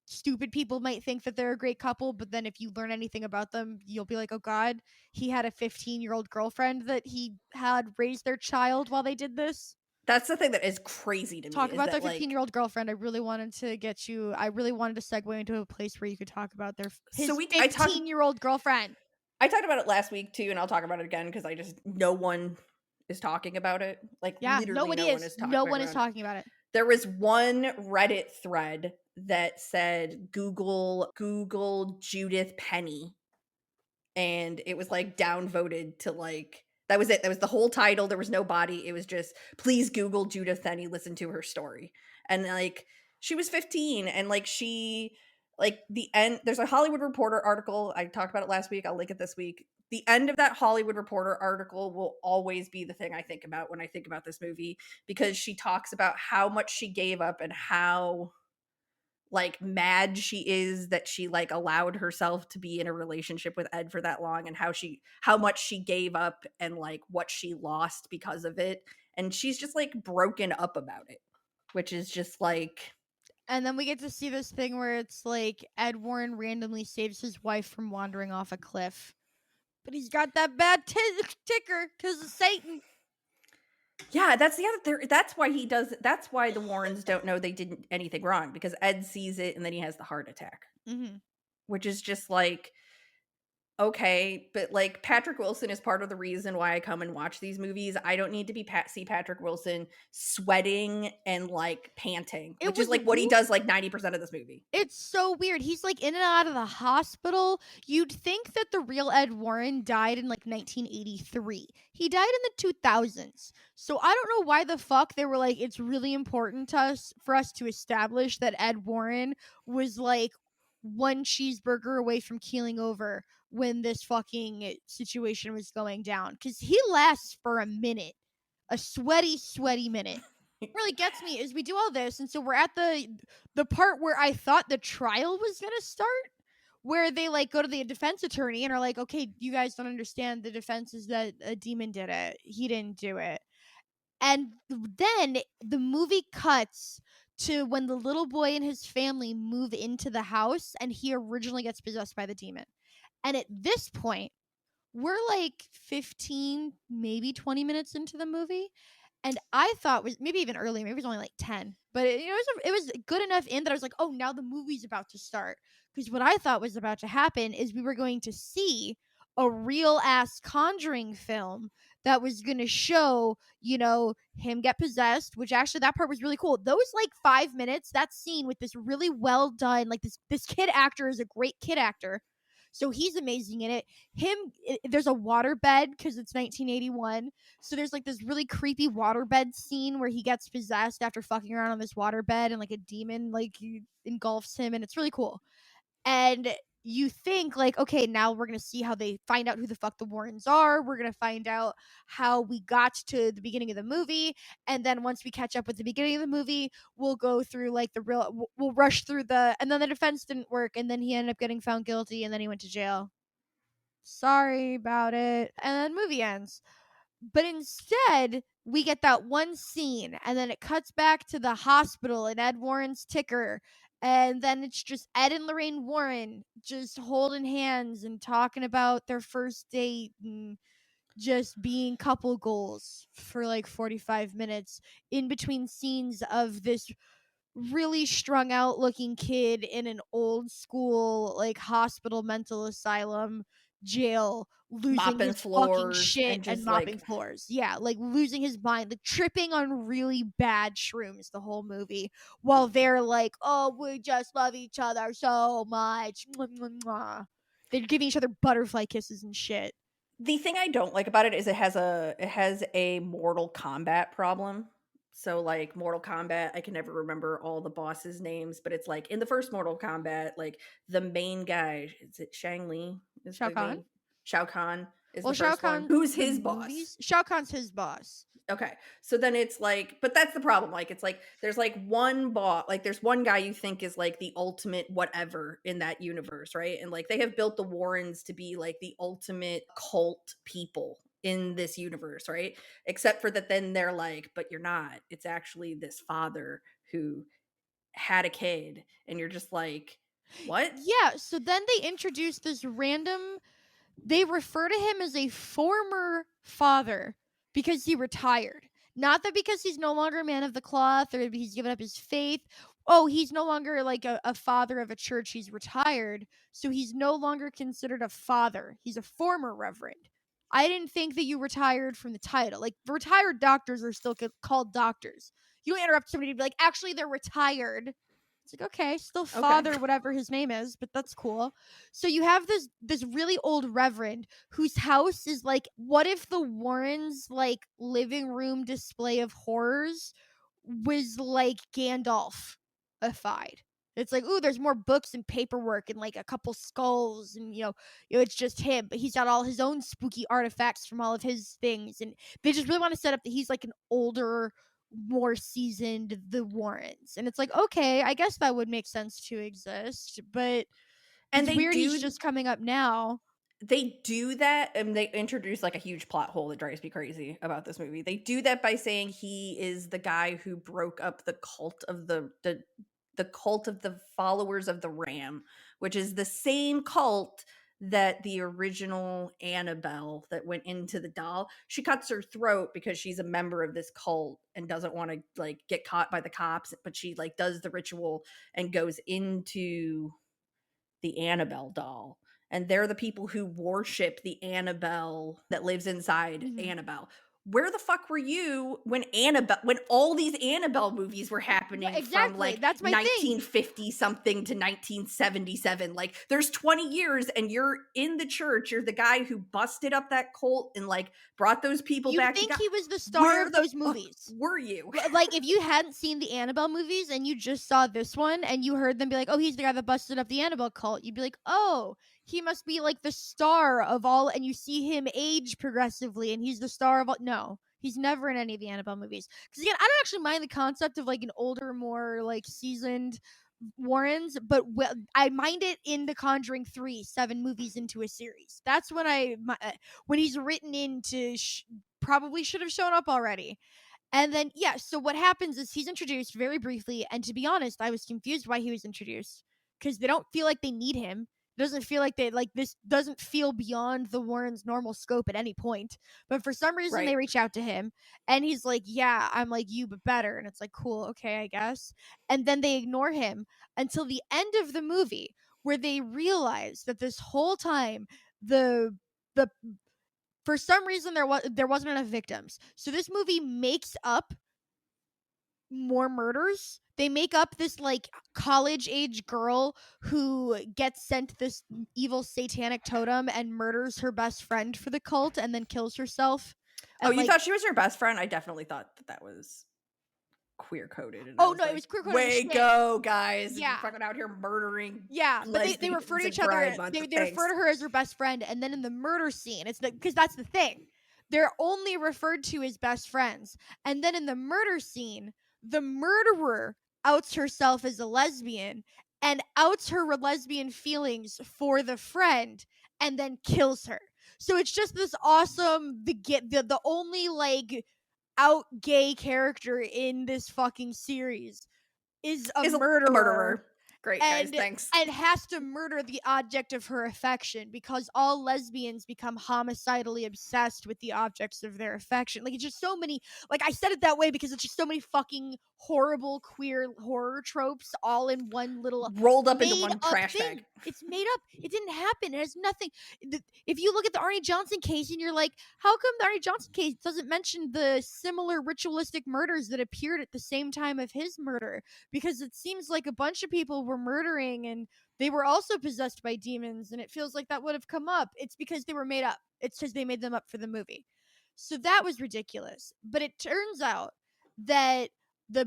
stupid people might think that they're a great couple, but then if you learn anything about them, you'll be like, oh God, he had a 15-year-old girlfriend that he had raised their child while they did this. That's the thing that is crazy to me Talk is about their that 15-year-old girlfriend. I really wanted to segue into a place where you could talk about so his we I talked 15-year-old girlfriend. I talked about it last week too, and I'll talk about it again because I just no one is talking about it. Like Yeah, literally nobody no one is. is No talking one is about it. talking about it. There was one Reddit thread that said Google Judith Penny, and it was like downvoted to like that was it. That was the whole title. There was no body. It was just please Google Judith Penny, listen to her story. And like she was 15 and like she like the end there's a Hollywood Reporter article. I talked about it last week. I'll link it this week. The end of that Hollywood Reporter article will always be the thing I think about when I think about this movie because she talks about how much she gave up and how like mad she is that she like allowed herself to be in a relationship with Ed for that long and how much she gave up and like what she lost because of it, and she's just like broken up about it, which is just like And then we get to see this thing where it's like Ed Warren randomly saves his wife from wandering off a cliff. But he's got that bad ticker because of Satan. yeah, that's the other that's why he does that's why the Warrens don't know they did anything wrong because Ed sees it and then he has the heart attack, Mm-hmm. which is just like okay, but like Patrick Wilson is part of the reason why I come and watch these movies. I don't need to see Patrick Wilson sweating and like panting, It which is was like what he weird. does like 90% of this movie. It's so weird. He's like in and out of the hospital. You'd think that the real Ed Warren died in like 1983. He died in the 2000s. So I don't know why the fuck they were like, it's really important to us for us to establish that Ed Warren was like one cheeseburger away from keeling over when this fucking situation was going down. Because he lasts for a minute, a sweaty, sweaty minute. Really gets me is we do all this, and so we're at the part where I thought the trial was gonna start, where they like go to the defense attorney and are like, okay, you guys don't understand. The defense is that a demon did it. He didn't do it. And then the movie cuts to when the little boy and his family move into the house and he originally gets possessed by the demon. And at this point, we're like 15, maybe 20 minutes into the movie, and I thought was maybe even earlier, maybe it was only like 10, but it was good enough in that I was like, oh, now the movie's about to start. Because what I thought was about to happen is we were going to see a real ass Conjuring film that was going to show, him get possessed, which actually that part was really cool. Those like 5 minutes, that scene with this really well done, like this kid actor is a great kid actor. So he's amazing in it. There's a waterbed because it's 1981. So there's like this really creepy waterbed scene where he gets possessed after fucking around on this waterbed and like a demon like engulfs him, and it's really cool. And you think like, okay, now we're gonna see how they find out who the fuck the Warrens are. We're gonna find out how we got to the beginning of the movie, and then once we catch up with the beginning of the movie, we'll go through like we'll rush through and then the defense didn't work, and then he ended up getting found guilty, and then he went to jail. Sorry about it. And then movie ends. But instead, we get that one scene, and then it cuts back to the hospital and Ed Warren's ticker. And then it's just Ed and Lorraine Warren just holding hands and talking about their first date and just being couple goals for like 45 minutes in between scenes of this really strung out looking kid in an old school like hospital mental asylum jail losing Mopping his fucking floors shit and and just mopping like floors. Yeah, like losing his mind, like tripping on really bad shrooms the whole movie while they're like, "Oh, we just love each other so much." They're giving each other butterfly kisses and shit. the thing I don't like about it is it has a Mortal Kombat problem. So like Mortal Kombat, I can never remember all the bosses' names, but it's like in the first Mortal Kombat, like the main guy, is it Shang Li? Is Shao the Kahn? main Shao Kahn? is Well, the Shao first one. Kahn, Who's the his boss? movies, Shao Kahn's his boss. Okay. So then it's like, but that's the problem. Like, it's like there's like one boss, like there's one guy you think is like the ultimate whatever in that universe, right? And like they have built the Warrens to be like the ultimate cult people in this universe, right? Except for that, then they're like, but you're not. It's actually this father who had a kid, and you're just like, what? Yeah, so then they introduced this random, they refer to him as a former father because he retired. Not that because he's no longer a man of the cloth or he's given up his faith. Oh, he's no longer like a father of a church. He's retired. So he's no longer considered a father. He's a former reverend. I didn't think that you retired from the title. Like, retired doctors are still called doctors. You don't interrupt somebody to be like, actually, they're retired. It's like, okay, still Okay. father, whatever his name is, but that's cool. So you have this really old reverend whose house is like, what if the Warrens like living room display of horrors was like Gandalf-ified? It's like, ooh, there's more books and paperwork and like a couple skulls, and it's just him, but he's got all his own spooky artifacts from all of his things, and they just really want to set up that he's like an older, more seasoned the Warrens. And it's like, okay, I guess that would make sense to exist, but And it's weird he's just coming up now. they do that, and they introduce like a huge plot hole that drives me crazy about this movie. They do that by saying he is the guy who broke up the cult of the cult of the followers of the Ram, which is the same cult that the original Annabelle that went into the doll. She cuts her throat because she's a member of this cult and doesn't want to like get caught by the cops, but she like does the ritual and goes into the Annabelle doll. And they're the people who worship the Annabelle that lives inside Mhm. Annabelle. Where the fuck were you when all these Annabelle movies were happening from Exactly. like That's my thing. 1950 something to 1977? Like there's 20 years and you're in the church. You're the guy who busted up that cult and like brought those people You back to think God. he was the star Where of the those fuck movies. were you? Like, if you hadn't seen the Annabelle movies and you just saw this one and you heard them be like, oh, he's the guy that busted up the Annabelle cult, you'd be like, oh, he must be like the star of all, and you see him age progressively and he's the star of all. No, he's never in any of the Annabelle movies. Because again, I don't actually mind the concept of like an older, more like seasoned Warrens, but I mind it in the Conjuring 3, 7 movies into a series. That's when when he's written into probably should have shown up already. And then, yeah, so what happens is he's introduced very briefly, and to be honest, I was confused why he was introduced because they don't feel like they need him. It doesn't feel like they like this doesn't feel beyond the Warrens' normal scope at any point. But for some reason, Right. they reach out to him, and he's like, "Yeah, I'm like you, but better." And it's like, "Cool, okay, I guess." And then they ignore him until the end of the movie, where they realize that this whole time the for some reason there wasn't enough victims. So this movie makes up more murders. They make up this like college age girl who gets sent this evil satanic totem and murders her best friend for the cult and then kills herself. Oh, And you like, thought she was your best friend? I definitely thought that that was queer coded, and I oh was no, it like, was queer coded as "Way shit. go, guys! You're Yeah. fucking out here murdering Yeah, but they refer lesbians to in each Pride other. Month." They refer Thanks. to her as her best friend, and then in the murder scene, it's because that's the thing. They're only referred to as best friends, and then in the murder scene, the murderer outs herself as a lesbian and outs her lesbian feelings for the friend, and then kills her. So it's just this awesome the only like out gay character in this fucking series is a Is a murderer murderer. Great, guys. and Thanks. has to murder the object of her affection because all lesbians become homicidally obsessed with the objects of their affection. Like, it's just so many, like, I said it that way because it's just so many fucking horrible queer horror tropes all in one little Rolled up into made one up trash thing. bag. It's made up. It didn't happen. It has nothing. If you look at the Arnie Johnson case and you're like, how come the Arnie Johnson case doesn't mention the similar ritualistic murders that appeared at the same time of his murder? Because it seems like a bunch of people were murdering and they were also possessed by demons, and it feels like that would have come up. It's because they were made up. It's because they made them up for the movie. So that was ridiculous. But it turns out that the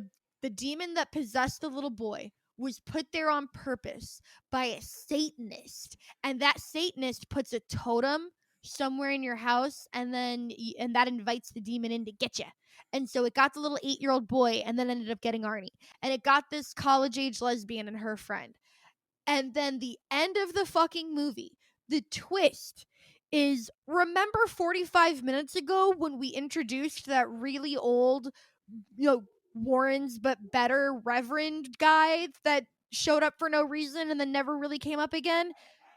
demon that possessed the little boy was put there on purpose by a Satanist. And that Satanist puts a totem somewhere in your house, and and that invites the demon in to get you. And so it got the little 8-year-old boy, and then ended up getting Arnie. And it got this college age lesbian and her friend. And then the end of the fucking movie, the twist is, remember 45 minutes ago when we introduced that really old, you know, Warren's but better Reverend guy that showed up for no reason and then never really came up again?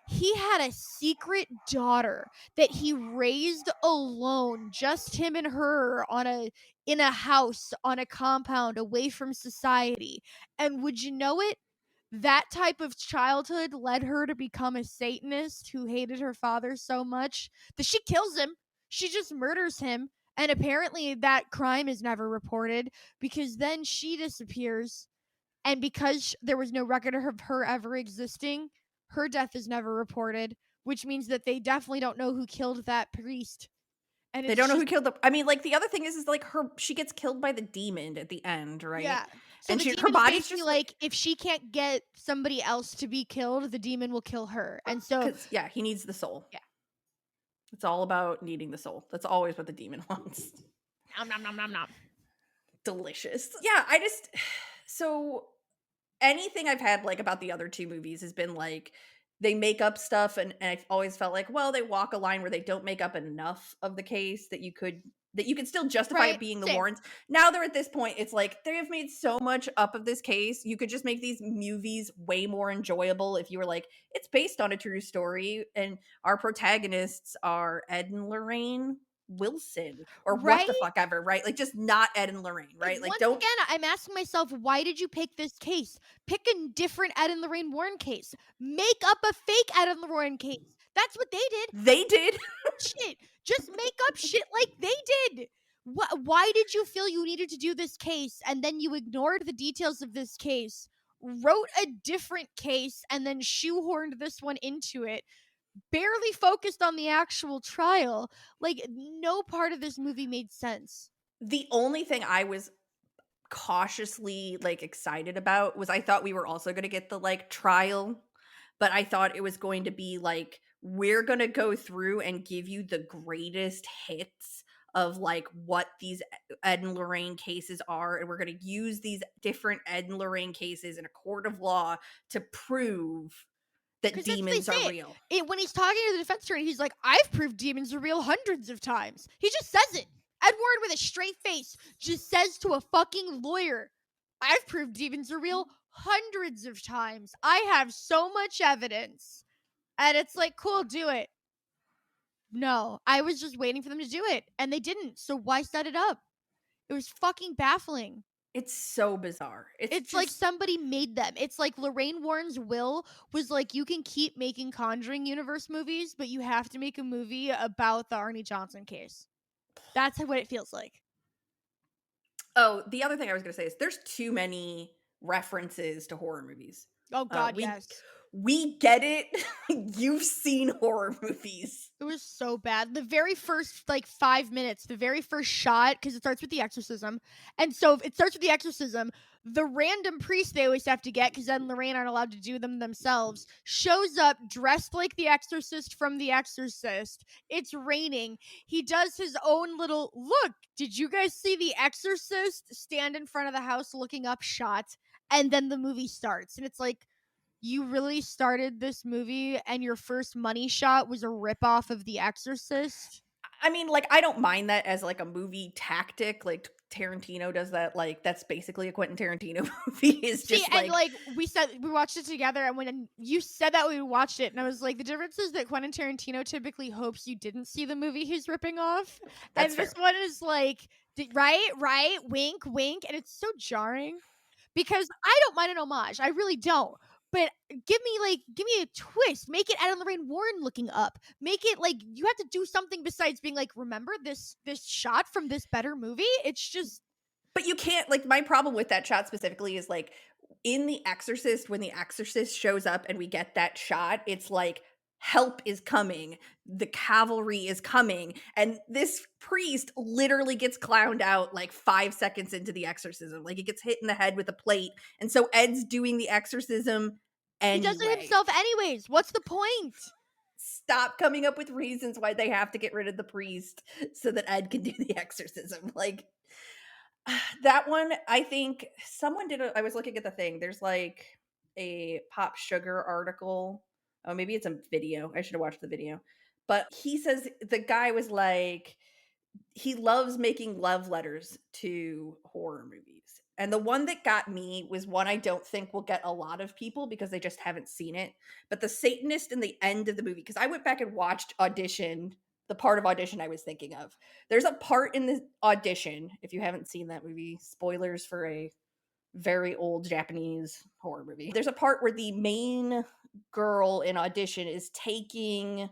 He had a secret daughter that he raised alone, just him and her on a in a house on a compound away from society. And would you know it? That type of childhood led her to become a Satanist who hated her father so much that she kills him. She just murders him. And apparently, that crime is never reported because then she disappears. And because there was no record of her ever existing, her death is never reported, which means that they definitely don't know who killed that priest. And They it's don't know just, who killed the I mean, like, the other thing is like she gets killed by the demon at the end, right? yeah. So And the her demon's body's basically just like like, if she can't get somebody else to be killed, the demon will kill her. And so, because yeah, he needs the soul. yeah. It's all about needing the soul. That's always what the demon wants. Nom nom nom nom nom. Delicious. Yeah, I just so anything I've had like about the other two movies has been like they make up stuff and I've always felt like, well, they walk a line where they don't make up enough of the case that you could still justify it Right? being the Same. Warrens. Now they're at this point, it's like they have made so much up of this case. You could just make these movies way more enjoyable if you were like, it's based on a true story, and our protagonists are Ed and Lorraine Wilson or what the Right? fuck ever, right? Like just not Ed and Lorraine, Like, right? Like once don't again, I'm asking myself, why did you pick this case? Pick a different Ed and Lorraine Warren case. Make up a fake Ed and Lorraine case. That's what they did. they did. Shit. Just make up shit like they did. Why did you feel you needed to do this case and then you ignored the details of this case, wrote a different case, and then shoehorned this one into it? Barely focused on the actual trial. Like, no part of this movie made sense. The only thing I was cautiously like excited about was I thought we were also going to get the like trial, but I thought it was going to be like we're going to go through and give you the greatest hits of like what these Ed and Lorraine cases are, and we're going to use these different Ed and Lorraine cases in a court of law to prove that Because that's what they demons are say. real. When he's talking to the defense attorney, he's like, I've proved demons are real hundreds of times. He just says it. Ed Warren, with a straight face, just says to a fucking lawyer, I've proved demons are real hundreds of times. I have so much evidence. And it's like, cool, do it. No, I was just waiting for them to do it. And they didn't. So why set it up? It was fucking baffling. It's so bizarre. It's It's like just somebody made them. It's like Lorraine Warren's will was like, you can keep making Conjuring universe movies, but you have to make a movie about the Arnie Johnson case. That's what it feels like. oh, the other thing I was going to say is there's too many references to horror movies. Oh God, We yes. we get it. You've seen horror movies. It was so bad. The very first like 5 minutes, the very first shot, because it starts with the exorcism. And so if it starts with the exorcism, the random priest they always have to get, because Ed and Lorraine aren't allowed to do them themselves, shows up dressed like the exorcist from The Exorcist. It's raining. He does his own little look. Did you guys see The Exorcist stand in front of the house looking up shot? And then the movie starts. And it's like, you really started this movie and your first money shot was a ripoff of The Exorcist? I mean, like I don't mind that as like a movie tactic. Like Tarantino does that. Like that's basically a Quentin Tarantino movie. Is See, just and like like we said, we watched it together, and when you said that we watched it, and I was like, the difference is that Quentin Tarantino typically hopes you didn't see the movie he's ripping off, and that's this fair. one is like, right, wink, wink, and it's so jarring because I don't mind an homage, I really don't. But give me a twist. Make it Ed and Lorraine Warren looking up. Make it like you have to do something besides being like, remember this shot from this better movie? It's just But you can't like my problem with that shot specifically is like in The Exorcist, when The Exorcist shows up and we get that shot, it's like help is coming, the cavalry is coming, and this priest literally gets clowned out like 5 seconds into the exorcism. Like he gets hit in the head with a plate, and so Ed's doing the exorcism he does it anyway. himself anyways. What's the point? Stop coming up with reasons why they have to get rid of the priest so that Ed can do the exorcism. Like, that one, I think someone did I was looking at the thing. There's like a Pop Sugar article. Oh, maybe it's a video. I should have watched the video. But he says the guy was like, he loves making love letters to horror movies. And the one that got me was one I don't think will get a lot of people because they just haven't seen it. But the Satanist in the end of the movie, because I went back and watched Audition, the part of Audition I was thinking of. There's a part in the Audition, if you haven't seen that movie, spoilers for a very old Japanese horror movie. There's a part where the main girl in Audition is taking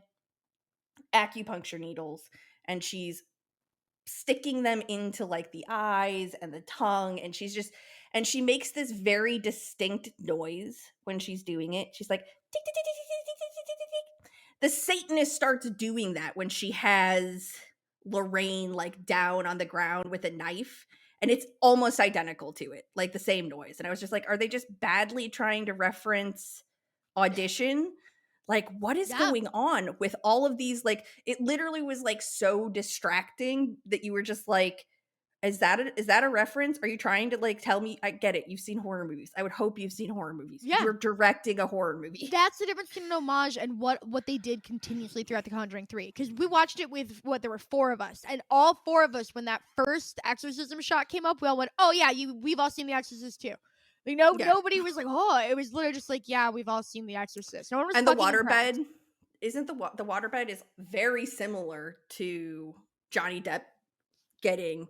acupuncture needles and she's sticking them into like the eyes and the tongue, and she makes this very distinct noise when she's doing it. She's like tick, tick, tick, tick, tick, tick, tick, tick, tick, tick. The Satanist starts doing that when she has Lorraine like down on the ground with a knife, and it's almost identical to it, like the same noise. And I was just like, are they just badly trying to reference Audition? Like, what is Yeah. going on with all of these? Like, it literally was like so distracting that you were just like, is that a reference? Are you trying to like tell me? I get it. You've seen horror movies. I would hope you've seen horror movies. Yeah. You're directing a horror movie. That's the difference between an homage and what they did continuously throughout The Conjuring 3. Because we watched it with there were 4 of us, and all 4 of us, when that first exorcism shot came up, we all went, "Oh yeah, we've all seen The Exorcist too." Like Yeah. nobody was like, "Oh," it was literally just like, "Yeah, we've all seen The Exorcist." No one was And the fucking impressed. waterbed isn't the waterbed is very similar to Johnny Depp getting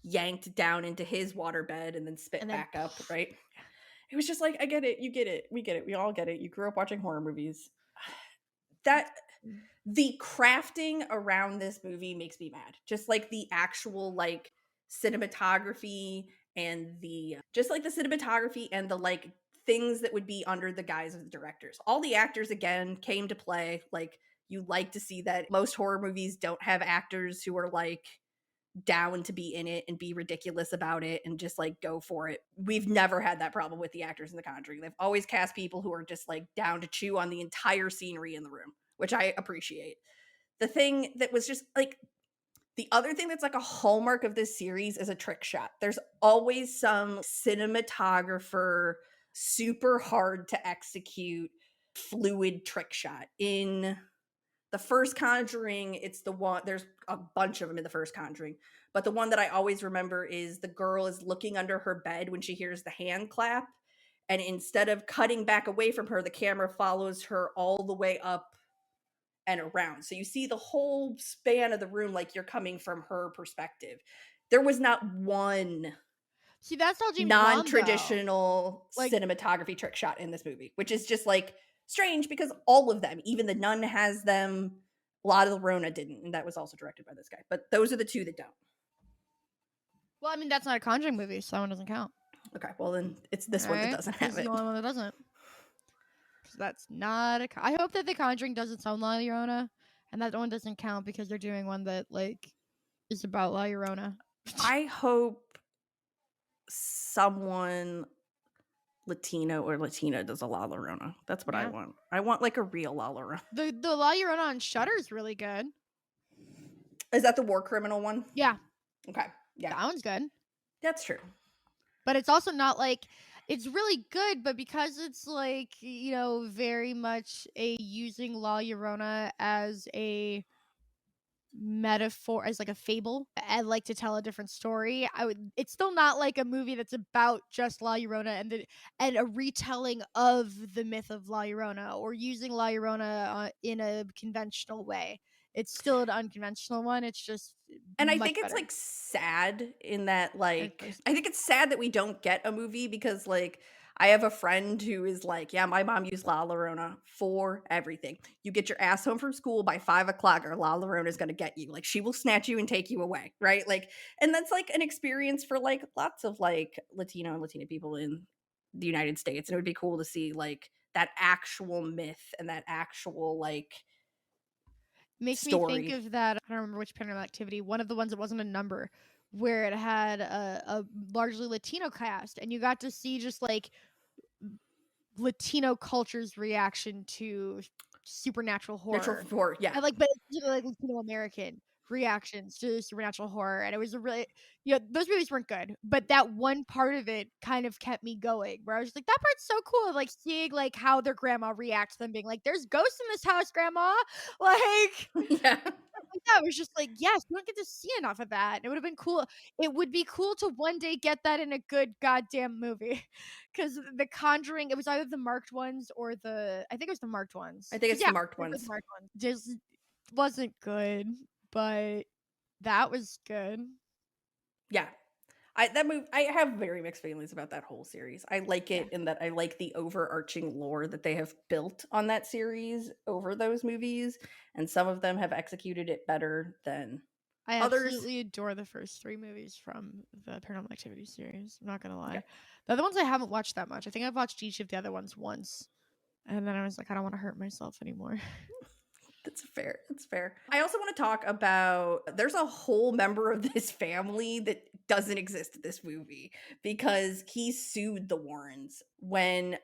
yanked down into his waterbed and then spit And then back up, right? It was just like, I get it, you get it, we get it, we all get it. You grew up watching horror movies. That the crafting around this movie makes me mad. Just like the actual like cinematography and the just like the cinematography and the like things that would be under the guise of the directors. All the actors again came to play. Like, you like to see that. Most horror movies don't have actors who are like down to be in it and be ridiculous about it and just like go for it. We've never had that problem with the actors in The Conjuring. They've always cast people who are just like down to chew on the entire scenery in the room, which I appreciate. The thing that was just like the other thing that's like a hallmark of this series is a trick shot. There's always some cinematographer, super hard to execute, fluid trick shot. In the first Conjuring, it's the one, there's a bunch of them in the first Conjuring, but the one that I always remember is the girl is looking under her bed when she hears the hand clap. And instead of cutting back away from her, the camera follows her all the way up and around. So you see the whole span of the room like you're coming from her perspective. There was not one see, that's all James Wan though. non-traditional Like, cinematography trick shot in this movie, which is just like strange because all of them, even the nun has them. A lot of the Rona didn't, and that was also directed by this guy. But those are the two that don't. well, I mean, that's not a Conjuring movie, so that one doesn't count. Okay, well then it's this All one that right? doesn't This have is it. the only one that doesn't. So that's not a. I hope that The Conjuring does its own La Llorona, and that one doesn't count because they're doing one that like is about La Llorona. I hope someone Latino or Latina does a La Llorona. That's what I Yeah. want. I want like a real La Llorona. The La Llorona on Shudder is really good. Is that the war criminal one? Yeah, Okay, yeah, that one's good. that's true. But it's also not like it's really good, but because it's like, very much a using La Llorona as a metaphor, as like a fable, and like to tell a different story. It's still not like a movie that's about just La Llorona and a retelling of the myth of La Llorona or using La Llorona in a conventional way. It's still an unconventional one. It's just And I much think it's better. like sad in that It like is. I think it's sad that we don't get a movie because like I have a friend who is like, yeah, my mom used La Llorona for everything. You get your ass home from school by 5 o'clock, or La Llorona is going to get you. Like, she will snatch you and take you away, right? Like, and that's like an experience for like lots of like Latino and Latina people in the United States. And it would be cool to see like that actual myth and that actual like Makes me think story. of that. I don't remember which Paranormal Activity. One of the ones that wasn't a number, where it had a largely Latino cast, and you got to see just like Latino culture's reaction to supernatural Natural horror. horror, yeah. And, like, but it's like Latino American reactions to supernatural horror, and it was a really those movies weren't good, but that one part of it kind of kept me going, where I was just like, "That part's so cool," like, seeing, like, how their grandma reacts to them being like, "There's ghosts in this house, grandma!" Like Yeah. like that, it was just like, yes, we don't get to see enough of that. It would have been cool. It would be cool to one day get that in a good goddamn movie. Because The Conjuring, it was either the marked ones or I think it was the marked I ones. think Because it's yeah, the I marked think it was the ones. marked ones. Just wasn't good, but that was good. Yeah. I have very mixed feelings about that whole series. I like Yeah. it in that I like the overarching lore that they have built on that series over those movies, and some of them have executed it better than I others. absolutely adore the first 3 movies from the Paranormal Activity series. I'm not gonna Yeah, lie. The other ones I haven't watched that much. I think I've watched each of the other ones once, and then I was like, I don't want to hurt myself anymore. that's fair. That's fair. I also want to talk about there's a whole member of this family that doesn't exist in this movie because he sued the Warrens when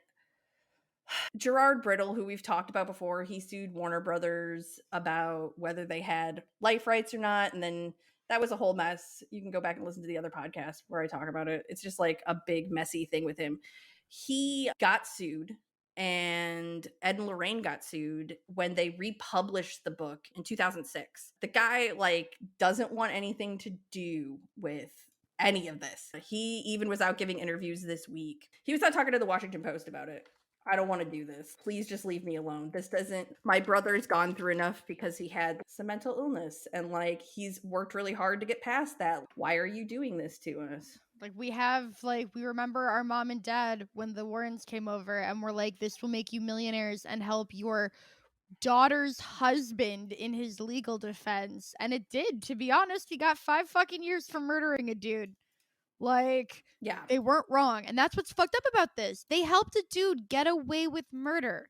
Gerard Brittle, who we've talked about before, he sued Warner Brothers about whether they had life rights or not. And then that was a whole mess. You can go back and listen to the other podcast where I talk about it. It's just like a big, messy thing with him. He got sued, and Ed and Lorraine got sued when they republished the book in 2006. The guy, like, doesn't want anything to do with any of this. He even was out giving interviews this week. He was out talking to the Washington Post about it. I don't want to do this. Please just leave me alone. This doesn't, my brother's gone through enough because he had some mental illness and like he's worked really hard to get past that. Why are you doing this to us? Like we remember our mom and dad when the Warrens came over and were like, this will make you millionaires and help your daughter's husband in his legal defense. And it did, to be honest. He got 5 fucking years for murdering a dude. Like, Yeah. they weren't wrong. And that's what's fucked up about this. They helped a dude get away with murder.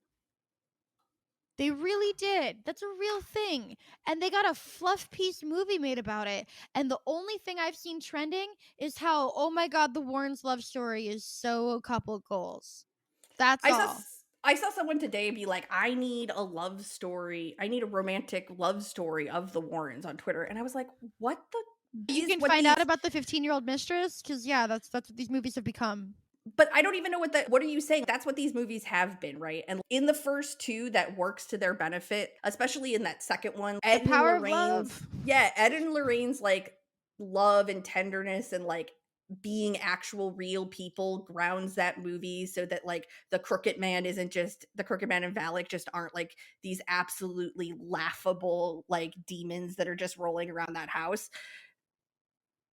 They really did. That's a real thing. And they got a fluff piece movie made about it. And the only thing I've seen trending is how, oh my god, the Warrens' love story is so a couple goals. That's I saw all. I saw someone today be like, I need a love story. I need a romantic love story of the Warrens on Twitter. And I was like, what the You is can what find out these about the 15-year-old mistress, because yeah, that's what these movies have become. but I don't even know what are you saying? That's what these movies have been, right? And in the first two, that works to their benefit, especially in that second one. The power of love. Ed and Lorraine's like love and tenderness and like being actual real people grounds that movie so that like the crooked man isn't just the crooked man and Valak just aren't like these absolutely laughable like demons that are just rolling around that house.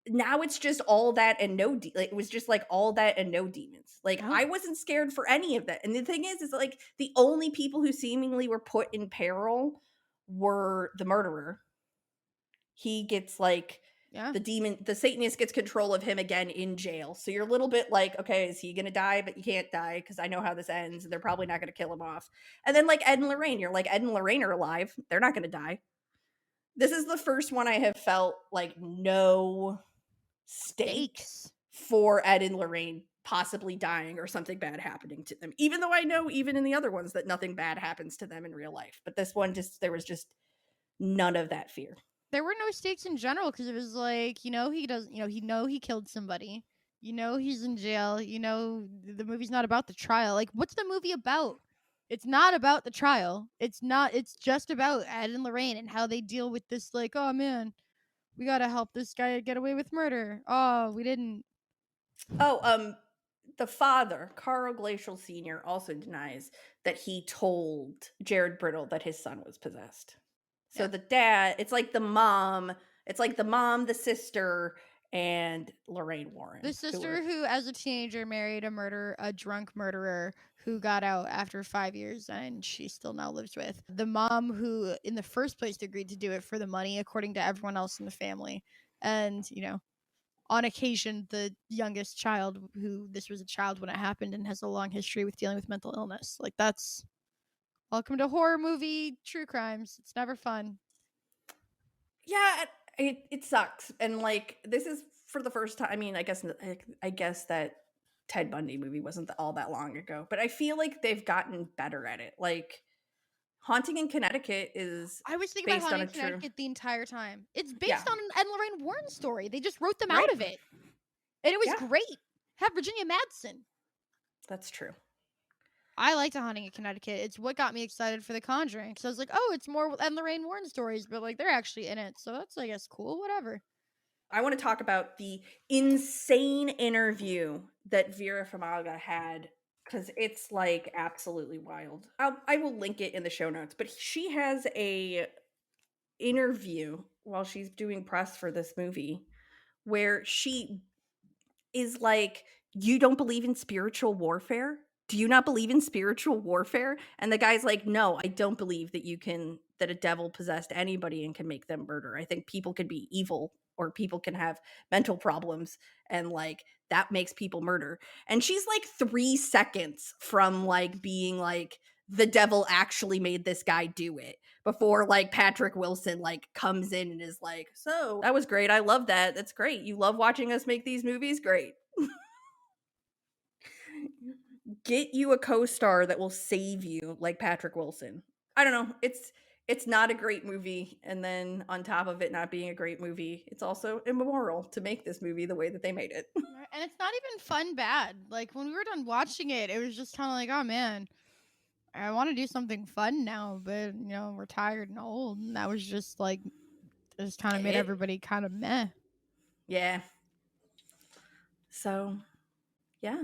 Now it's just all that and like, it was just like all that and no demons. Like Oh, I wasn't scared for any of that. And the thing is like the only people who seemingly were put in peril were the murderer. He gets like yeah. the Satanist gets control of him again in jail. So you're a little bit like, okay, is he gonna die? But you can't die because I know how this ends. And they're probably not gonna kill him off. And then like Ed and Lorraine, you're like, Ed and Lorraine are alive. They're not gonna die. This is the first one I have felt like no stake Stakes. for Ed and Lorraine possibly dying or something bad happening to them. Even though I know even in the other ones that nothing bad happens to them in real life. But this one just there was just none of that fear. There were no stakes in general because it was like, he doesn't, he killed somebody. He's in jail. The movie's not about the trial. Like, what's the movie about? It's not about the trial. It's not. It's just about Ed and Lorraine and how they deal with this. Like, oh man, we gotta help this guy get away with murder. Oh, we didn't. Oh, the father, Carl Glacial Sr., also denies that he told Jared Brittle that his son was possessed. So Yeah. the dad, it's like the mom, the sister, and Lorraine The Warren, who sister are who, as a teenager, married a drunk murderer who got out after 5 years and she still now lives with. The mom who, in the first place, agreed to do it for the money, according to everyone else in the family. And, on occasion, the youngest child, who this was a child when it happened and has a long history with dealing with mental illness. Like, that's welcome to horror movie true crimes. It's never fun. yeah, it sucks. And like this is for the first time. I mean, I guess that Ted Bundy movie wasn't all that long ago, but I feel like they've gotten better at it. Like Haunting in Connecticut is I was thinking about based on Haunting a in true. Connecticut the entire time. It's Yeah. based on an Ed and Lorraine Warren story. They just wrote them out Right. of it, and it was Yeah, great. Had Virginia Madsen. that's true. I liked Haunting in Connecticut. It's what got me excited for The Conjuring, because I was like, oh, it's more Ed and Lorraine Warren stories, but like they're actually in it, so that's, I guess, cool. Whatever. I want to talk about the insane interview that Vera Farmiga had because it's like absolutely wild. I will link it in the show notes, but she has a interview while she's doing press for this movie where she is like, "You don't believe in spiritual warfare? Do you not believe in spiritual warfare?" And the guy's like, "No, I don't believe that a devil possessed anybody and can make them murder. I think people can be evil or people can have mental problems and like that makes people murder." And she's like 3 seconds from like being like the devil actually made this guy do it before like Patrick Wilson like comes in and is like, "So, that was great. I love that. That's great. You love watching us make these movies? Great. Get you a co-star that will save you like Patrick Wilson." I don't know. It's not a great movie, and then on top of it not being a great movie, it's also immoral to make this movie the way that they made it. Right, and it's not even fun bad. Like when we were done watching it, it was just kind of like, oh man, I want to do something fun now, but we're tired and old, and that was just like, it just kind of made It everybody kind of meh. yeah. So, yeah.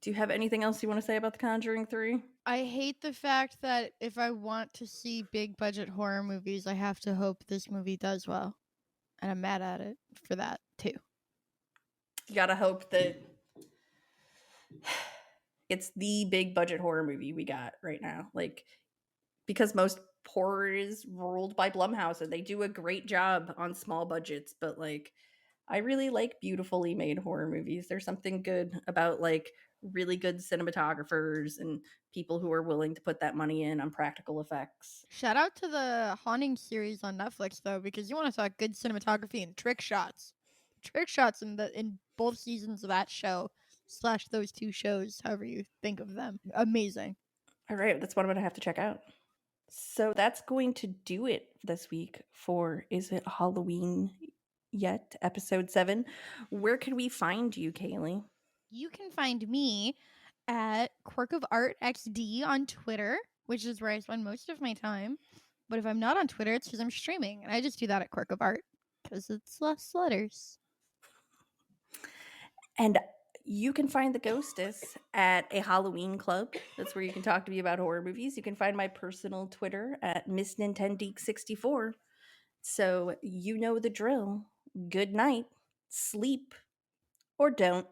Do you have anything else you want to say about The Conjuring 3? I hate the fact that if I want to see big budget horror movies, I have to hope this movie does well, and I'm mad at it for that too. You got to hope that it's the big budget horror movie we got right now. Like because most horror is ruled by Blumhouse and they do a great job on small budgets, but like I really like beautifully made horror movies. There's something good about like really good cinematographers and people who are willing to put that money in on practical effects. Shout out to the Haunting series on Netflix though, because you want to talk good cinematography and trick shots. Trick shots in both seasons of that show slash those two shows, however you think of them, amazing. All right, that's what I'm going to have to check out. So that's going to do it this week for Is It Halloween Yet? Episode 7. Where can we find you, Kaylee? You can find me at Quirk of Art XD on Twitter, which is where I spend most of my time. But if I'm not on Twitter, it's because I'm streaming, and I just do that at Quirk of Art because it's less letters. And you can find the Ghostess at a Halloween club. That's where you can talk to me about horror movies. You can find my personal Twitter at Miss Nintendeek64. So you know the drill. Good night, sleep, or don't.